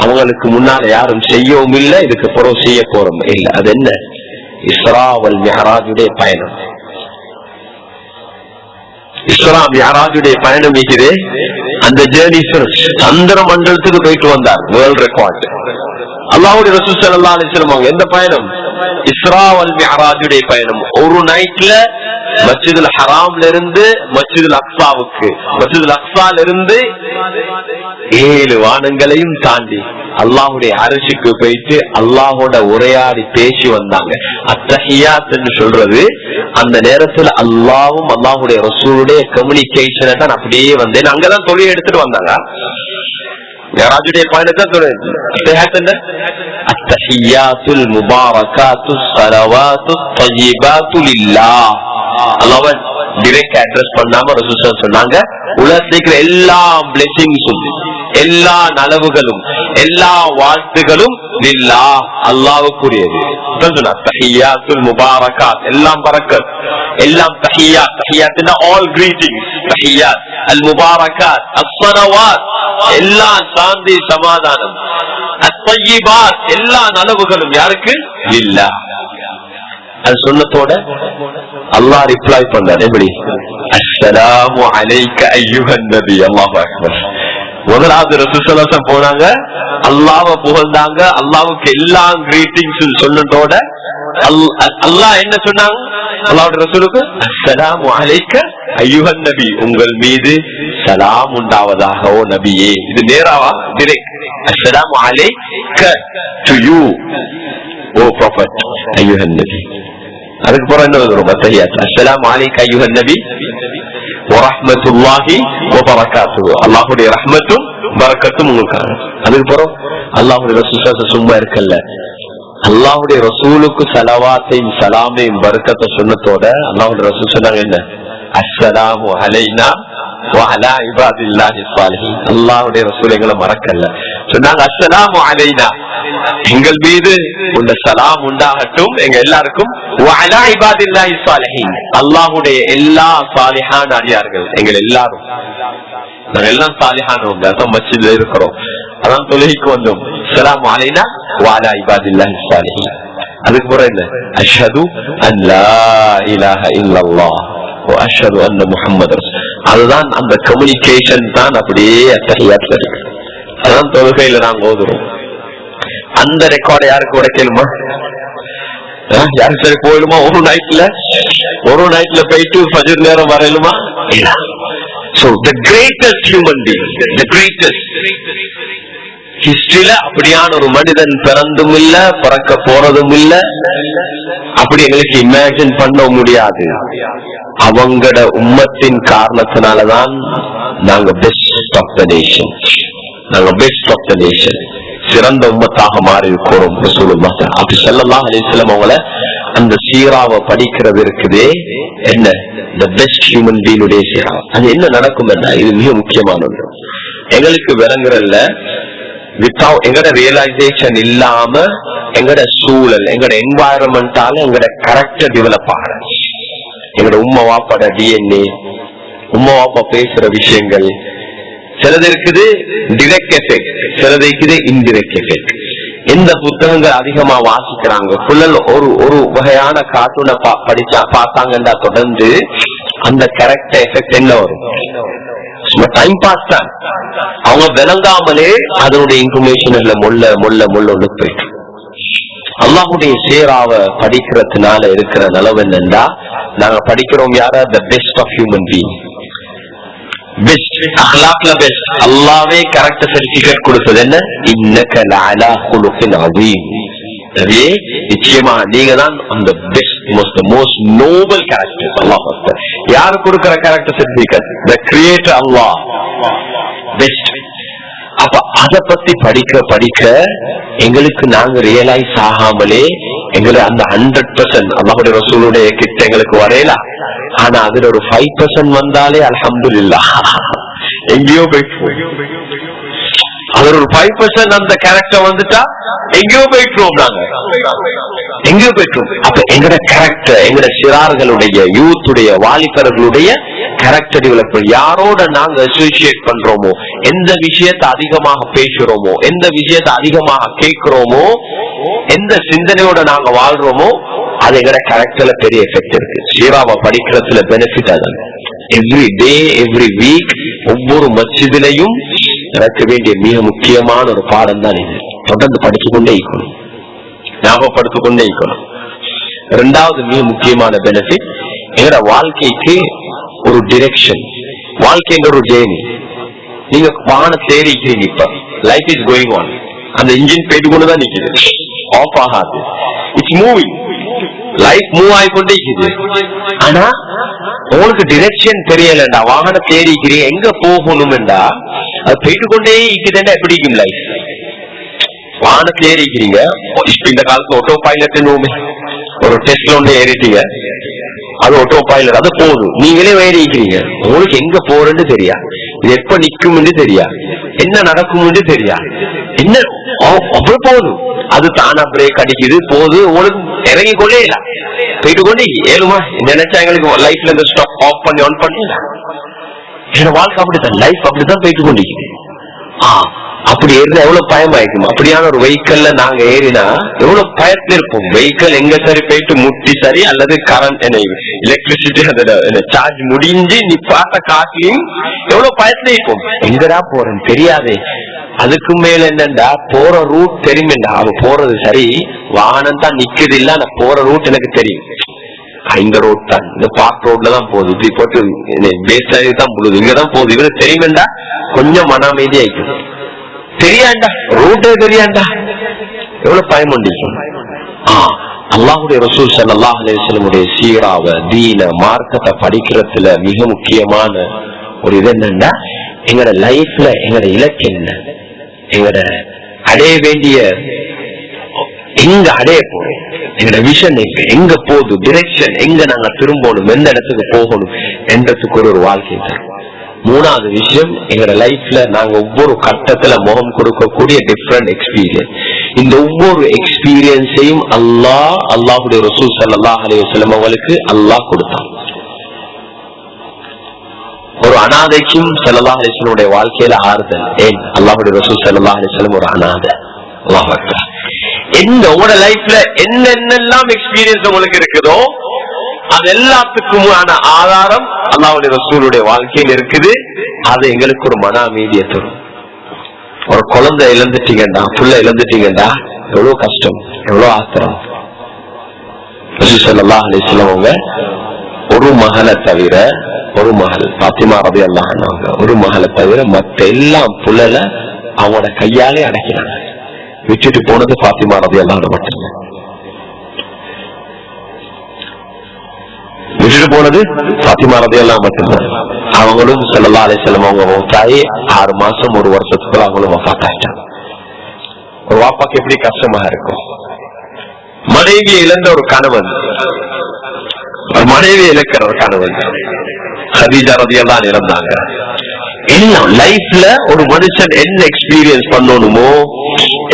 அவங்களுக்கு முன்னால யாரும் செய்யவும் இல்லை, இதுக்கு பிறகு செய்ய போறோம் இல்ல. அது என்ன? இஸ்ரா வல் மிஅராஜுடைய பயணம். இஸ்ரா மிஅராஜுடைய பயணம் இருக்குது. அந்த ஜேர்னி சந்திர மண்டலத்துக்கு போயிட்டு வந்தார். World record. அல்லாஹ்வுடைய ரசூல் ஸல்லல்லாஹு அலைஹி வஸல்லம் அவங்க எந்த பயணம்? இஸ்ரா வல் மிஅராஜுடைய பயணம். ஒரு நைட்ல மஸ்ஜிதுல் ஹராம்ல இருந்து மஸ்ஜிதுல் அக்ஸாவுக்கு, மஸ்ஜிதுல் அக்ஸால இருந்து 7 வானங்களையும் தாண்டி அல்லாஹ்வுடைய அரிசிக்கு போயிட்டு அல்லாஹோட உரையாடி பேசி வந்தாங்க. அத்தஹியாத் என்று சொல்றது அந்த நேரத்துல அல்லாஹ்வும் அல்லாஹ்வுடைய ரசூலுடைய கம்யூனிகேஷனை தான் அப்படியே வந்தேன். அங்கதான் தொழில் எடுத்துட்டு வந்தாங்க. மிஅராஜுடைய பயணத்தை அத்தஹியாத்துல் முபாரகாத்துஸ் ஸலவாத்துத் தய்யிபாத்து லில்லாஹ். அல்லாஹ்வை டைரக்ட் அட்ரஸ் பண்ணாம ரசூல் சொன்னாங்க, உலகத்துல இருக்கிற எல்லா பிளெஸிங்ஸும், எல்லா நலவுகளும், எல்லா வாழ்த்துகளும் லில்லாஹ், அல்லாஹ்வுக்குரியது. தஹியாத்துல் முபாரகாத், எல்லாம் பரக்கத், எல்லாம் தஹியாத். தஹியாத்னா ஆல் கிரீட்டிங்ஸ். தஹியாத் அல் முபாரகாத் அஸ்ஸலவாத், எல்லா சாந்தி சமாதானம். அத்தய்யிபாத், எல்லா நலவுகளும் யாருக்கு? லில்லாஹ். அது சொன்னதோட அல்லாஹ் ரிப்ளை பண்ணார். எப்படி? அஸ்ஸலாமு அலைக்க அய்யுஹன் நபி. அல்லாஹு அக்பர். முதலாவது ரசூல் ஸல்லல்லாஹு அலைஹி வஸல்லம் போனாங்க, அல்லாஹ்வை புகழ்ந்தாங்க, அல்லாஹ்வுக்கு எல்லா கிரீட்டிங்ஸ் சொன்னதோட அல்லாஹ் என்ன சொன்னாங்க? அல்லாஹ்வுடைய ரசூலுக்கு அஸ்ஸலாமு அலைக்க அய்யுஹன் நபி, உங்கள் மீது சலாம் உண்டாவதாக ஓ நபியே. இது நேராவா? டைரக்ட். அஸ்ஸலாமு அலைக்க டு யூ ஓ ப்ராஃபட் அய்யுஹன் நபி. அதுக்கு பிறகு என்ன வரும்? தஹியாத். அஸ்ஸலாமு அலைக்க அய்யுஹன் நபி வ ரஹ்மத்துல்லாஹி வ பரகாத்துஹு, அல்லாஹ்வுடைய ரஹ்மத்தும் பரக்கத்தும் உங்களுக்கு. அதுக்கு பிறகு அல்லாஹ்வுடைய ரசூல் சும்மா இருக்கல்ல, அல்லாஹ்வுடைய ரசூலுக்கு ஸலவாத்தையும் சலாமையும் பரக்கத்தை சொன்னதோட அல்லாஹ்வுடைய ரசூல் சொன்னாங்க என்ன? அஸ்ஸலாமு அலைனா வ அலா இபாதில்லாஹி ஸாலிஹீன். அல்லாஹ்வுடைய ரசூல் எங்களை மறக்கல்ல, சொன்னாங்க அஸ்ஸலாமு அலைனா, எங்கள் மீது உள்ள சலாம் உண்டாகட்டும் எங்க எல்லாருக்கும், வ அலா இபாதில்லாஹி ஸாலிஹீன், அல்லாஹ்வுடைய எல்லா சாலிஹான அடியார்கள் எங்கள் எல்லாரும். நாங்க எல்லாம் சாலிஹானவங்க, அதான் மஸ்ஜித்ல இருக்கிறோம், அதான் தொழுகைக்கு வந்தோம். அஸ்ஸலாமு அலைனா வ அலா இபாதில்லாஹி ஸாலிஹீன். அதுக்கு பிறகு என்ன? அஷ்ஹது அன் லா இலாஹ இல்லல்லாஹ் வ அஷ்ஹது அன்ன முஹம்மது ரசூல். அதுதான் அந்த கம்யூனிகேஷன் தான் அப்படியே அத்தஹியாத்ல இருக்கு. அதான் தொழுகையில நாங்க ஓதுறோம். அந்த ரெக்கார்டை யாருக்கு உடைக்கலுமா? யாருக்கு சரி போயிடுமா? ஒரு நைட்ல போயிட்டு ஃபஜர் நேரம் வரையிலுமா? So the greatest human being, the greatest ஹிஸ்டரியில அப்படியான ஒரு மனிதன் பிறந்தும் இல்ல, பிறக்க போறதும் இல்ல, அப்படி எங்களுக்கு இமேஜின் பண்ண முடியாது. அவங்களோட உம்மத்தின் காரணத்தினாலதான் நாங்க பெஸ்ட் ஆஃப் த நேஷன், நாங்க பெஸ்ட் ஆஃப் த நேஷன், சிறந்த உம்மத்தாக மாறி இருக்கிறோம். அப்படி ஸல்லல்லாஹு அலைஹி வஸல்லம் அவங்கள அந்த சீராவை படிக்கிறது இருக்குதே என்ன, the best human being உடைய சீரா. அது என்ன நடக்கும் என்ன, இது மிக முக்கியமானது. எங்களுக்கு விளங்குறல்ல, வித்தவுட் எங்கட ரியலைசேஷன் இல்லாம எங்கட சூழல், எங்கட என்வாயரன்மெண்டால எங்கட கரெக்டா டெவலப் ஆகிற, எங்கட உம்மா வாப்பாட டிஎன்ஏ, உம்மா வாப்பா பேசுற விஷயங்கள், சிலது இருக்குது டிரெக்ட் எஃபெக்ட், சிலது இருக்குது இன்டிரெக்ட் எஃபெக்ட். எந்த புத்தகங்கள் அதிகமா வாசிக்கிறாங்க, புள்ளல் ஒரு வகையான கார்ட்டூனை படிச்சா பார்த்தாங்கன்னா தொடர்ந்து அந்த கரெக்ட் எஃபெக்ட் என்ன வரும், டைம் பாஸ் தான். அவங்க விளங்காமலே அதனுடைய இன்ஃபர்மேஷன் மொல்ல மொல்ல மொல்ல போயிட்டு. அல்லாஹுடைய சீராவை படிக்கிறதுனால இருக்கிற நிலவு என்னன்னா, நாங்க படிக்கிறோம் யார, the best of human being, best அஹ்லாக்ல பெஸ்ட். அல்லாஹ்வே கரெக்ட் சர்டிபிகேட் கொடுத்தது என்ன, இன்னக லஅலா குலுகின் அதீம். நபியே நிச்சயமா நீங்க தான் அந்த பெஸ்ட் மோஸ்ட் நோபல் கேரக்டர். அல்லாஹ் யாரு கொடுக்கிற கேரக்டர் சர்டிபிகேட், த கிரியேட்டர் அல்லாஹ் பெஸ்ட். அப்ப அத பத்தி படிக்க எங்களுக்கு நாங்க ரியலைஸ் ஆகாமலே எங்களை அந்த 100% அல்லாஹ்வுடைய ரசூலுடைய கிட்ட எங்களுக்கு வரையலாம். ஆனா அதுல ஒரு 5% வந்தாலே அல்ஹம்துலில்லாஹ் எங்கேயோ போயிட்டு, அதுல ஒரு 5% அந்த கேரக்டர் வந்துட்டா எங்கேயோ போயிட்டுருவோம், நாங்க எங்கேயோ போயிட்டுருவோம். அப்ப எங்கட கேரக்டர், எங்கட சிறார்களுடைய யூத்துடைய வாலிபர்களுடைய கேரக்டர் டெவலப்மெண்ட், யாரோட நாங்க அசோசியேட் பண்றோமோ, எந்த விஷயத்தை அதிகமாக பேசுறோமோ, எந்த விஷயத்தை அதிகமாக கேட்கிறோமோ, எந்த சிந்தனையோட நாங்க வாழ்றோமோ, அது எங்கட கேரக்டர்ல பெரிய எஃபெக்ட் இருக்கு. சீராவை படிக்கிறதுல பெனிஃபிட் அது. எவ்ரி டே எவ்ரி வீக் ஒவ்வொரு மஸ்ஜிதிலையும் நடக்க வேண்டிய மிக முக்கியமான ஒரு பாடம் தான் இது. தொடர்ந்து படித்துக்கொண்டே இருக்கணும், ஞாபகப்படுத்திக் கொண்டே இருக்கணும். இரண்டாவது மிக முக்கியமான பெனிஃபிட், எங்கட வாழ்க்கைக்கு ஒரு டிரெக்ஷன், வாழ்க்கைன்ற ஒரு ஜேர்னி. நீங்க வாகனம் தேடிக்கிறீங்க, இப்ப லைஃப் இஸ் கோயிங் ஆன், அந்த இன்ஜின் போயிட்டு கொண்டுதான் நிக்குது, ஆஃப் ஆகாது, இட்ஸ் மூவிங், லைஃப் மூவ் ஆகிக்கொண்டே இருக்குது. ஆனா உங்களுக்கு டிரெக்ஷன் தெரியலண்டா, வாகனம் தேடிக்கிறீங்க, எங்க போகணும்டா அது போயிட்டு கொண்டே இருக்குதுன்னா எப்படி இருக்கும் லைஃப்? வாகனம் தேடிக்கிறீங்க, இப்ப இந்த காலத்துல ஆட்டோ பைலட் ஒரு டெஸ்ட்ல ஒண்ணு ஏறிட்டீங்க, அது ஆட்டோ பைலட், அது போதும், நீங்களே ஏறிக்கிறீங்க, உங்களுக்கு எங்க போறேன்னு தெரியா, இது எப்ப நிக்கும்னு தெரியா, என்ன நடக்கும்னு தெரியா, என்ன அவ்வளவு போதும், அது தானா பிரேக் அடிக்குது போது, உங்களுக்கு இறங்கி கொண்டே இல்ல, போயிட்டு கொண்டே ஏழுமா நினைச்சா எங்களுக்கு லைஃப்ல இந்த ஸ்டாப் ஆஃப் பண்ணி ஆன் பண்ணிடலாம். என்னோட வாழ்க்கை அப்படித்தான், லைஃப் அப்படித்தான் போயிட்டு கொண்டிருக்குது. அப்படி ஏறினா எவ்வளவு பயமாயிருக்கும். அப்படியான ஒரு வெஹிக்கல்ல நாங்க ஏறினா எவ்வளவு பயத்துல இருப்போம். வெஹிக்கல் எங்க சரி போயிட்டு முட்டி சரி அல்லது கரண்ட் எலக்ட்ரிசிட்டி அந்த சார்ஜ் முடிஞ்சு நிப்பாட்ட காட்டியும் எவ்வளவு பயத்துல இருப்போம். எங்கடா போறேன்னு தெரியாதே. அதுக்கு மேல என்னண்டா போற ரூட் தெரியுமேண்டா, அவ போறது சரி, வாகனம் தான் நிக்குது இல்ல, ஆனா போற ரூட் எனக்கு தெரியும், இந்த ரோட் தான், இந்த பார்க் ரோட்ல தான் போகுது, இப்படி போட்டு பேஸ் தான் போகுது, இங்கதான் போகுது, இவரு தெரியுமேண்டா கொஞ்சம் மன அமைதி ஆயிக்கும். தெரியாண்டா ரூட்டே தெரியாண்டா எவ்வளவு பயம் உண்டிக்கும். அல்லாஹ்வுடைய ரசூல் ஸல்லல்லாஹு அலைஹி வஸல்லம் உடைய சீராவை தீன மார்க்கத்தை படிக்கிறதுல மிக முக்கியமான ஒரு இது என்னன்னா, எங்களோட லைஃப்ல எங்களோட இலக்கு என்ன, எங்களோட அடைய வேண்டிய எங்க அடைய போறோம், எங்களோட விஷன் எங்க போகுது, டிரெக்ஷன் எங்க நாங்க திரும்பணும், எந்த இடத்துக்கு போகணும் என்றதுக்கு ஒரு வாழ்க்கை தரும். மூணாவது விஷயம், எங்களோட லைஃப்ல நாங்க ஒவ்வொரு கட்டத்துல முகம் கொடுக்கக்கூடிய டிஃபரெண்ட் எக்ஸ்பீரியன்ஸ். இந்த ஒவ்வொரு எக்ஸ்பீரியன்ஸையும் அல்லாஹ்வுடைய ரசூல் ஸல்லல்லாஹு அலைஹி வஸல்லம் அவங்களுக்கு அல்லாஹ் கொடுத்தான். ஒரு அனாதைக்கும் ஸல்லல்லாஹு அலைஹி வஸல்லம் வாழ்க்கையில ஆறுதல். ஏன் அல்லாஹ்வுடைய ரசூல் ஸல்லல்லாஹு அலைஹி வஸல்லம் ஒரு அனாதை. அல்லாஹ் அக்பர். உங்களோட லைஃப்ல என்னென்னலாம் எக்ஸ்பீரியன்ஸ் உங்களுக்கு இருக்குதோ அது எல்லாத்துக்குமான ஆதாரம் அல்லாஹ்வுடைய ரசூலுடைய வாழ்க்கையில் இருக்குது. அது எங்களுக்கு ஒரு மன அமைதியை தரும். ஒரு குழந்தை இழந்துட்டீங்கடா, புள்ள இழந்துட்டீங்கடா, எவ்வளவு கஷ்டம், எவ்வளவு ஆத்திரம். ரசூல் ஸல்லல்லாஹு அலைஹி வஸல்லம் அவங்க ஒரு மகளை தவிர, ஒரு மகள் பாத்திமா ரலியல்லாஹு அன்ஹா, ஒரு மகளை தவிர மற்ற எல்லாம் புள்ளல அவங்களோட கையாலே அடக்கினாங்க. விட்டுட்டு போனது பாத்திமா ரலியல்லாஹு அன்ஹா மட்டும். விட்டுட்டு போனது பாத்திமா ரலியல்லாஹு மட்டும்தான். அவங்களும் ஸல்லல்லாஹு அலைஹி வஸல்லம் அவங்க தாய் 6 மாசம் 1 வருஷத்துக்குள்ள அவங்களும் வஃபாத்தாயிட்டாங்க. ஒரு வாப்பாக்கு எப்படி கஷ்டமா இருக்கும். மனைவியை இழந்த ஒரு கணவன் மனைவி இழக்கிற கணவன். ஹதீஜா ரலியல்லாஹு இழந்தாங்க. எல்லாம் லைஃப்ல ஒரு மனுஷன் என்ன எக்ஸ்பீரியன்ஸ் பண்ணணுமோ,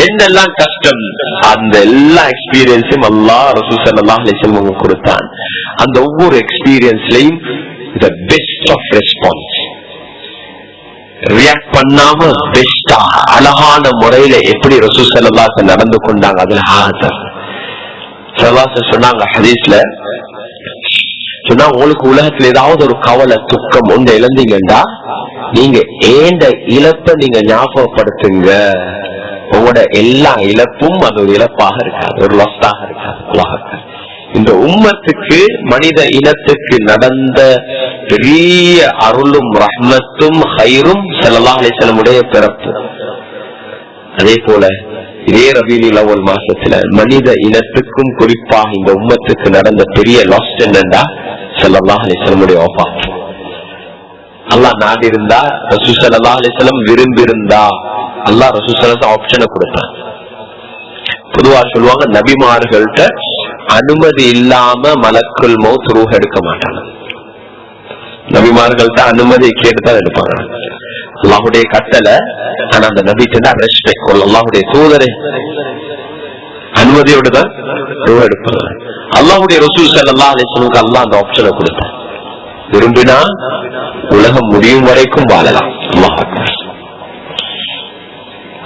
என்னெல்லாம் கஷ்டம், அந்த எல்லா எக்ஸ்பீரியன்ஸையும் அல்லாஹ் ரசூல் ஸல்லல்லாஹு அலைஹி வஸல்லம் கொடுத்தான். அந்த ஒவ்வொரு எக்ஸ்பீரியன்ஸ்லயும் the best of response, react பண்ணாம பெஸ்டா அழகான முறையில எப்படி ரசூல் ஸல்லல்லாஹு அலைஹி வஸல்லம் நடந்து கொண்டாங்க. அதுல சொன்னாங்க ஹதீஸ்ல, சொன்னா உங்களுக்கு உலகத்துல ஏதாவது ஒரு கவலை துக்கம் ஒன்று இழந்தீங்கன்னா நீங்க ஏண்ட இழப்ப நீங்க ஞாபகப்படுத்துங்க. உங்களோட எல்லா இழப்பும் அது ஒரு இழப்பாக இருக்காது, ஒரு லொஸ்டாக இருக்காது. இந்த உம்மத்துக்கு மனித இனத்துக்கு நடந்த பெரிய அருளும் ரஹ்மத்தும் ஹைரும் ஸல்லல்லாஹு அலைஹி வஸல்லம் பிறப்பு. அதே போல இதே ரபீஉல் அவ்வல் மாசத்துல மனித இனத்துக்கும் குறிப்பாக இந்த உம்மத்துக்கு நடந்த பெரிய லாஸ் என்னன்னா ஸல்லல்லாஹு அலைஹி வஸல்லம் வஃபாத். அல்லாஹ் நாடி இருந்தா, ரசூல் ஸல்லல்லாஹு அலைஹி வஸல்லம் விரும்பி இருந்தா அல்லாஹ் ரசூல் ஸல்லல்லாஹு ஆப்ஷனை கொடுத்தான். பொதுவா சொல்லுவாங்க, நபிமார்கள்ட்ட அனுமதி இல்லாம மலக்குல் மௌத் ரூஹ் எடுக்க மாட்டாங்க. நபிமார்கள்ட்ட அனுமதி கேட்டுதான் எடுப்பாங்க. அல்லாஹுடைய கட்டளை, ஆனா அந்த நபிக்கு ரெஸ்பெக்ட் கொள்ள அல்லாஹுடைய தூதரை அனுமதியோடு தான் ரூஹ் எடுப்பாங்க. அல்லாஹுடைய ரசூல் ஸல்லல்லாஹு அலைஹி வஸல்லம் அல்லாஹ் அந்த ஆப்ஷனை கொடுத்தான். விரும்பினா உலகம் முடியும் வரைக்கும் வாழலாம். அல்லாஹ் அக்பர்.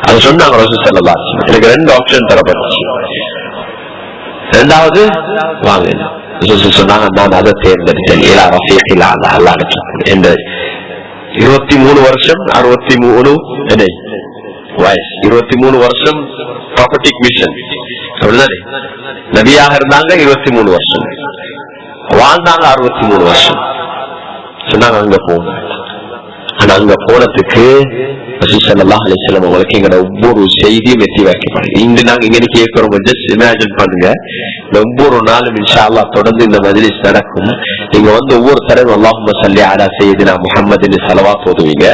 அது சொன்னாங்க ரசூல் ஸல்லல்லாஹு அலைஹி வஸல்லம். எனக்கு 2 ஆப்ஷன் தரப்பட்டுச்சு. இரண்டாவது வாங்க சொன்னாங்க, நான் அதை தேர்ந்தெடுத்தேன். 23 வருஷம் 63 வயசு, 23 வருஷம் ப்ராப்பர்ட்டிக் மிஷன் அப்படிதானே. நபியாக இருந்தாங்க 23 வருஷம், வாழ்ந்தாங்க 63 வருஷம். சொன்னாங்க அங்க போங்க. ஆனா அங்க போனதுக்கு ரசூல் ஸல்லல்லாஹு அலைஹி வஸல்லம் உங்களுக்கு எங்களோட ஒவ்வொரு செய்தியும் எத்தி வைக்கப்படுது. இங்க நாங்க இங்க கேட்கிறோம், ஜஸ்ட் இமேஜின் பண்ணுங்க. ஒவ்வொரு நாளும் இன்ஷா அல்லாஹ் தொடர்ந்து இந்த மஜ்லிஸ் நடக்கும். நீங்க ஒவ்வொரு தடவை அல்லாஹும்ம ஸல்லி அலா சய்யிதினா முஹம்மதின் ஸலவாத் ஓதுவீங்க.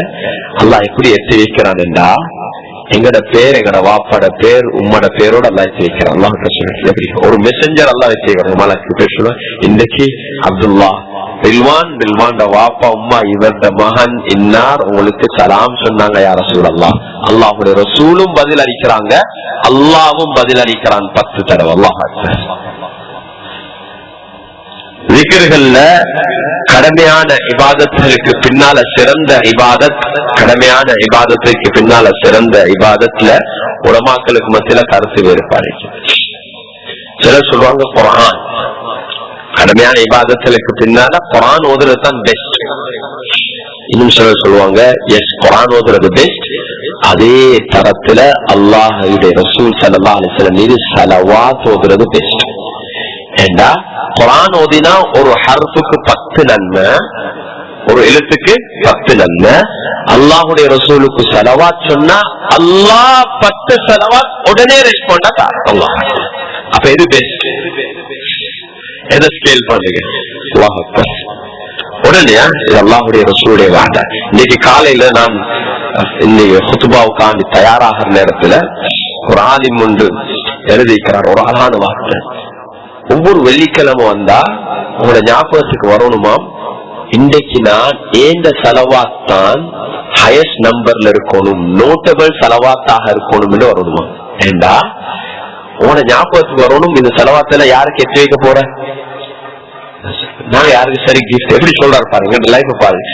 அல்லாஹ் எப்படி எத்தி வைக்கிறான் என்றா, எங்கட பேர், எங்கட வாப்பாட பேர், உம்மோட பேரோட அல்லாஹ் எத்தி வைக்கிறான். அல்லாஹ் எப்படி ஒரு மெசஞ்சர் அல்லாஹ் வச்சு மலக்கு பேர் சொல்லுவான், இன்னைக்கு அப்துல்லா ரில்வான், ரில்வான் வாப்பா உம்மா இவர்த மகன் இன்னார் உங்களுக்கு சலாம் சொன்னாங்க யா ரசூலல்லாஹ். அல்லாஹ்வுடைய ரசூலும் பதில் அளிக்கிறாங்க, அல்லாஹ்வும் பதில் அளிக்கிறான் 10 தடவை. அல்லாஹ் அக்பர். திக்ர்கள்ல கடமையான இபாதத்துக்கு பின்னால சிறந்த இபாதத், கடமையான இபாதத்துக்கு பின்னால சிறந்த இபாதத்ல உலமாக்களுக்கு மத்தியில கருத்து வேறுபாடு. சிலர் சொல்லுவாங்க குர்ஆன், கடமையான இபாதத்துக்கு பின்னால குர்ஆன் ஓதுறது தான் பெஸ்ட். இன்னும் சிலர் சொல்லுவாங்க எஸ், குர்ஆன் ஓதுறது பெஸ்ட். அதே தரத்துல அல்லாஹ்வுடைய ரசூல் ஸல்லல்லாஹு அலைஹி வஸல்லம் மீது ஸலவாத் ஓதுறது பெஸ்ட். ஏண்டா குர்ஆன் ஓதினா ஒரு ஹர்ஃபுக்கு 10 நன்மை, ஒரு எழுத்துக்கு 10 நன்மை. அல்லாஹ்வுடைய ரசூலுக்கு ஸலவாத் சொன்னா அல்லாஹ் 10 ஸலவாத் உடனே ரெஸ்பாண்ட் அல்லாஹ். அப்ப இது பெஸ்ட். எதை ஸ்கேல் பண்ணுங்க? அல்லாஹ் அக்பர். உடனேயா இது அல்லாஹ்வுடைய ரசூலுடைய வார்த்தை. இன்னைக்கு காலையில நான் இன்னைக்கு குத்பாவுக்காண்டி தயாராகிற நேரத்துல ஒரு ஆலிம் ஒன்று எழுதிக்கிறார் ஒரு அழகான வார்த்தை. ஒவ்வொரு வெள்ளிக்கிழமை வந்தா உங்களோட ஞாபகத்துக்கு வரணுமாம், இன்றைக்கு நான் ஏந்த செலவாத் தான் ஹையஸ்ட் நம்பர்ல இருக்கணும், நோட்டபிள் செலவாத்தாக இருக்கணும் வரணுமா. ஏண்டா உங்களோட ஞாபகத்துக்கு வரணும், இந்த செலவாத்துல யாருக்கு எத்தி வைக்க போற, நான் யாருக்கு சரி கிஃப்ட், எப்படி சொல்றாரு பாருங்க லைஃப் பாருங்க.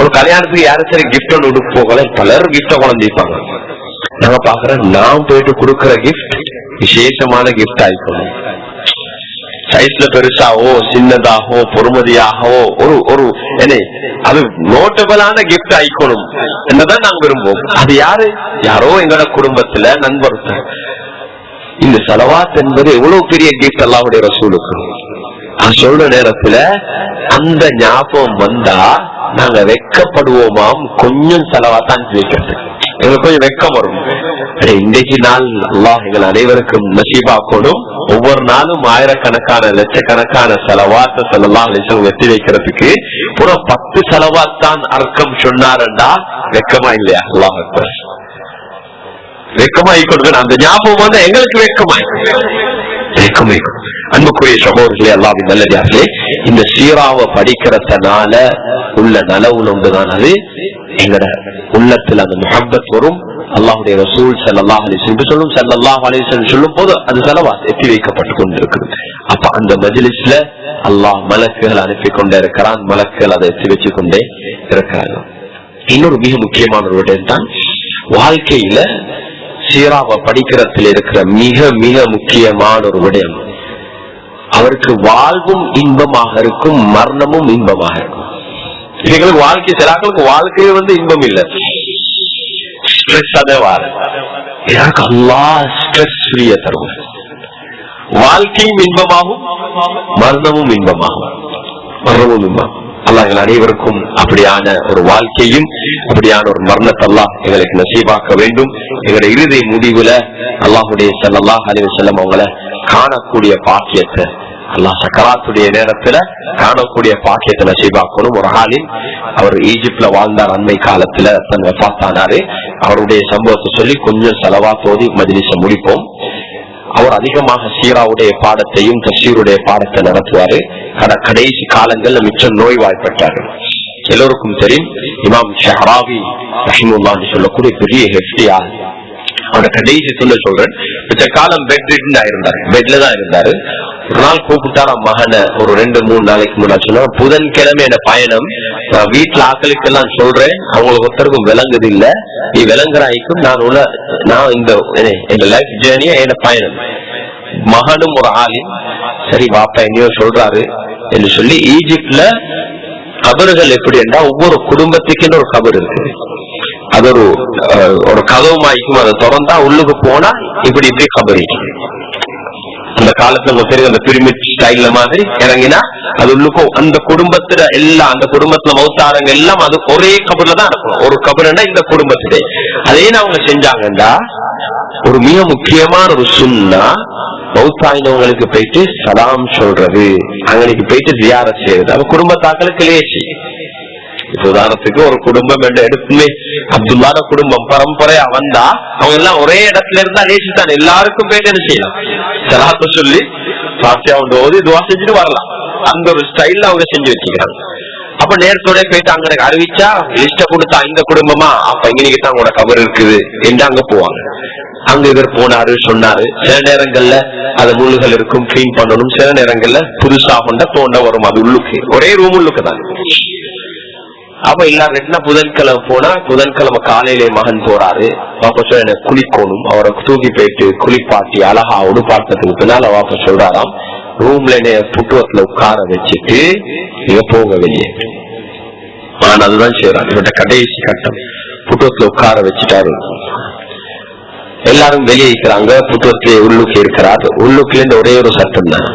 ஒரு கல்யாணத்துக்கு யாருக்கு சரி கிஃப்ட் ஒன்று கொடுக்க போகல, பலரும் கிஃப்ட குழந்தைப்பாங்க. நாங்க பாக்குறோம், நான் போயிட்டு கொடுக்கற கிஃப்ட் விசேஷமான கிஃப்ட் ஆயிக்கணும். சைஸ்ல பெருசாவோ சின்னதாகவோ பொறுமதியாகவோ ஒரு என்ன அது நோட்டபிளான கிஃப்ட் ஆயிக்கணும் என்னதான் நாங்க விரும்புவோம். அது யாரு, யாரோ எங்களோட குடும்பத்துல நண்பர்கள். இந்த ஸலவாத் என்பது எவ்வளவு பெரிய கிஃப்ட் அல்லாஹ்வுடைய ரசூலுக்கு. அது சொல்ற நேரத்துல அந்த ஞாபகம் வந்தா நாங்க வெக்கப்படுவோமாம், கொஞ்சம் ஸலவாத் அனுப்பி வைக்கிறது எங்களுக்கு கொஞ்சம் வெக்கம் வரும். இன்றைக்கு நாள் அல்லாஹ் எங்கள் அனைவருக்கும் நசீபாக்கணும். ஒவ்வொரு நாளும் ஆயிரக்கணக்கான லட்சக்கணக்கான ஸலவாத் ஸல்லல்லாஹு அலைஹி வஸல்லம் வெட்டி வைக்கிறதுக்கு பூரா 10 ஸலவாத் தான் அர்த்தம் சொன்னாருண்டா வெக்கமா இல்லையா? அல்லாஹ் அக்பர். வெக்கமாய் கொடுக்கணும். அந்த ஞாபகம் வந்து எங்களுக்கு வெக்கமாய் அன்புக்குரிய சகோதரர்களே, அல்லாஹ்வின் நல்லடியார்களே, இந்த சீராவை படிக்கிறதுனால உள்ள நலவுல ஒன்றுதான் அது எங்கட உள்ளத்துல அந்த முஹப்பத் வரும். அல்லாஹ்வுடைய ரசூல் ஸல்லல்லாஹு அலைஹி வஸல்லம் சொல்லும், ஸல்லல்லாஹு அலைஹி வஸல்லம் சொல்லும் போது அது ஸலவாத் எத்தி வைக்கப்பட்டு கொண்டிருக்கிறது. அப்ப அந்த மஜ்லிஸ்ல அல்லாஹ் மலக்குகள் அனுப்பி கொண்டே இருக்கிறான், மலக்குகள் அதை எத்தி வச்சு கொண்டே இருக்கிறாங்க. இன்னொரு மிக முக்கியமான ஒரு விடயம் தான் வாழ்க்கையில சீராவை படிக்கிறதுல இருக்கிற மிக மிக முக்கியமான ஒரு விடயம், அவருக்கு வாழ்வும் இன்பமாக இருக்கும், மரணமும் இன்பமாக இருக்கும். இதுகளுக்கு வாழ்க்கை சிலாக்களுக்கு வாழ்க்கையே இன்பம் இல்லை, ஸ்ட்ரெஸ் அதவாறு. எனக்கு அல்லாஹ் ஸ்ட்ரெஸ் ஃப்ரீயா தருவார். வாழ்க்கையும் இன்பமாகும், மரணமும் இன்பமாகும், மரணமும் இன்பம். அல்லாஹ் எங்கள் அனைவருக்கும் அப்படியான ஒரு வாழ்க்கையும் அப்படியான ஒரு மரணத்தை அல்லாஹ் எங்களுக்கு நசீபாக்க வேண்டும். எங்களுடைய இறுதி முடிவுல அல்லாஹ்வுடைய ஸல்லல்லாஹு அலைஹி வஸல்லம் அவங்களை காணக்கூடிய பாக்கியத்தை அல்லாஹ் சக்கராத்துடைய நேரத்துல காணக்கூடிய பாக்கியத்தை நசீபாக்கணும். ஒரு ஆளில் அவர் ஈஜிப்ட்ல வாழ்ந்தார், அண்மை காலத்துல தன் வஃபாத்தானாரு. அவருடைய சம்பவத்தை சொல்லி கொஞ்சம் ஸலவாத்தோதி மஜ்லிஸை முடிப்போம். அவர் அதிகமாக சீராவுடைய பாடத்தையும் தஃசீருடைய பாடத்தை நடத்துவாரு. கடைசி காலங்கள்ல மிச்சம் நோய்வாய்ப்பட்டார்கள். எல்லோருக்கும் தெரியும், இமாம் ஷஹராவி ரஹிமத்துல்லாஹி சொல்லக்கூடிய பெரிய ஹெஃப்டியா அவரோட கடைசி சொல்றேன். மிச்ச காலம் பெட்ல தான் இருந்தாரு. ஒரு நாள் கூப்பிட்டாரா மகனை, ஒரு 2-3 நாளைக்கு முன்னாடி சொன்னா, புதன்கிழமை என்ன பயணம், நான் வீட்டுல ஆக்களுக்கு எல்லாம் சொல்றேன், அவங்களுக்கு ஒருத்தருக்கும் விளங்குது இல்ல, நீ விளங்குறாய்க்கும் நான் இந்த லைஃப் ஜேர்னியா என்ன பயணம். மகனும் ஒரு ஆளின் சரி வாப்பா எங்கேயோ சொல்றாரு என்று சொல்லி, ஈஜிப்ட்ல கபறுகள் எப்படி என்றா ஒவ்வொரு குடும்பத்துக்கு ஒரு கபர் இருக்கு. அது ஒரு கதவுமாய்க்கும், அதை திறந்தா உள்ளுக்கு போனா இப்படி இப்படி கபரி. அந்த காலத்துல தெரியும், அந்த பிரமிட் ஸ்டைல்ல மாதிரி இறங்கினா அது உள்ளுக்கும் அந்த குடும்பத்துல எல்லாம், அந்த குடும்பத்துல மௌத்தாரங்க எல்லாம் அது ஒரே கபர்ல தான் இருக்கணும். ஒரு கபர்னா இந்த குடும்பத்திலே அதே அவங்க செஞ்சாங்கண்டா ஒரு மிக முக்கியமான ஒரு சுன்னா, மௌத்தாயினவங்களுக்கு போயிட்டு சலாம் சொல்றது, அங்கனைக்கு போயிட்டு ஜியாரத் செய்யறது. அவ குடும்பத்தாக்களுக்கு லேசி. இப்ப உதாரணத்துக்கு ஒரு குடும்பம் எடுத்துமே அப்துல்லான குடும்பம் பரம்பரையா வந்தா அவங்க எல்லாம் ஒரே இடத்துல இருந்தா லேசி தான், எல்லாருக்கும் போயிட்டு என்ன செய்யலாம், சலாத்த சொல்லி பாத்தியா ஓதி துவா செஞ்சுட்டு வரலாம். அந்த ஒரு ஸ்டைல்ல அவங்க செஞ்சு வச்சுக்கிறாங்க. அப்ப நேரத்தோட போயிட்டு அங்க அறிவிச்சா லிஸ்ட கொடுத்தா இந்த குடும்பமா, அப்ப இங்கனைக்கு தான் உங்களோட கபர் இருக்குது என்று அங்க போவாங்க. அங்க இவர் போனாரு சொன்னாரு. சில நேரங்கள்ல அது முள்ளுகள் இருக்கும், கிளீன் பண்ணணும். சில நேரங்கள்ல புதுசா கொண்ட தோண்ட வரும், அது உள்ளுக்கு ஒரே ரூம் உள்ளுக்கு தான். அப்ப எல்லாரும் புதன்கிழமை போனா, புதன்கிழமை காலையிலே மகன் போறாரு, வாப்ப எனக்கு குளிக்கணும். அவரை தூக்கி போயிட்டு குளிப்பாட்டி அழகா உடுப்பாட்டத்துக்கு பின்னால வாப்ப சொல்றாராம், ரூம்ல புட்டுவத்துல உட்கார வச்சுட்டு நீங்க போங்க வெளியே. நான் அதுதான் செய்யறாரு. இவட்ட கடைசி கட்டம் புட்டுவத்துல உட்கார வச்சுட்டாரு. எல்லாரும் வெளியே இருக்கிறாங்க, புட்டுவத்திலே உள்ளுக்கு இருக்கிறாரு. உள்ளுக்குல இருந்து ஒரே ஒரு சத்தம் தான்,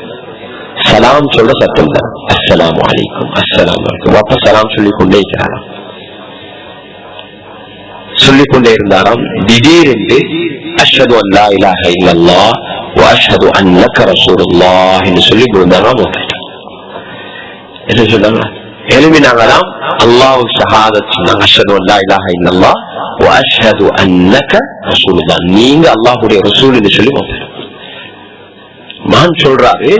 சலாம் சொல்ற சத்தம் தான். அஸ்ஸலாமு அலைக்கும், அஸ்ஸலாமு அலைக்கும். வாப்பா சலாம் சொல்லிக்கொண்டே இருக்கிறாராம். சொல்லிக்கொண்டே இருந்தாராம். திடீரென்று அஷ்ஹது அன் லா இலாஹ இல்லல்லாஹ் வ அஷ்ஹது அன்னக ரசூலுல்லாஹ் என்று சொல்லி விழுந்தாராம். என்ன சொன்னாங்க? எழுப்பினாங்களாம். அல்லாஹ் ஷஹாதத் சொன்னாங்க. அஷ்ஹது அன் லா இலாஹ இல்லல்லாஹ் வ அஷ்ஹது அன்னக ரசூலுல்லாஹ், நீங்க அல்லாஹ்வுடைய ரசூல் என்று சொல்லி மகன் சொல்றாரு.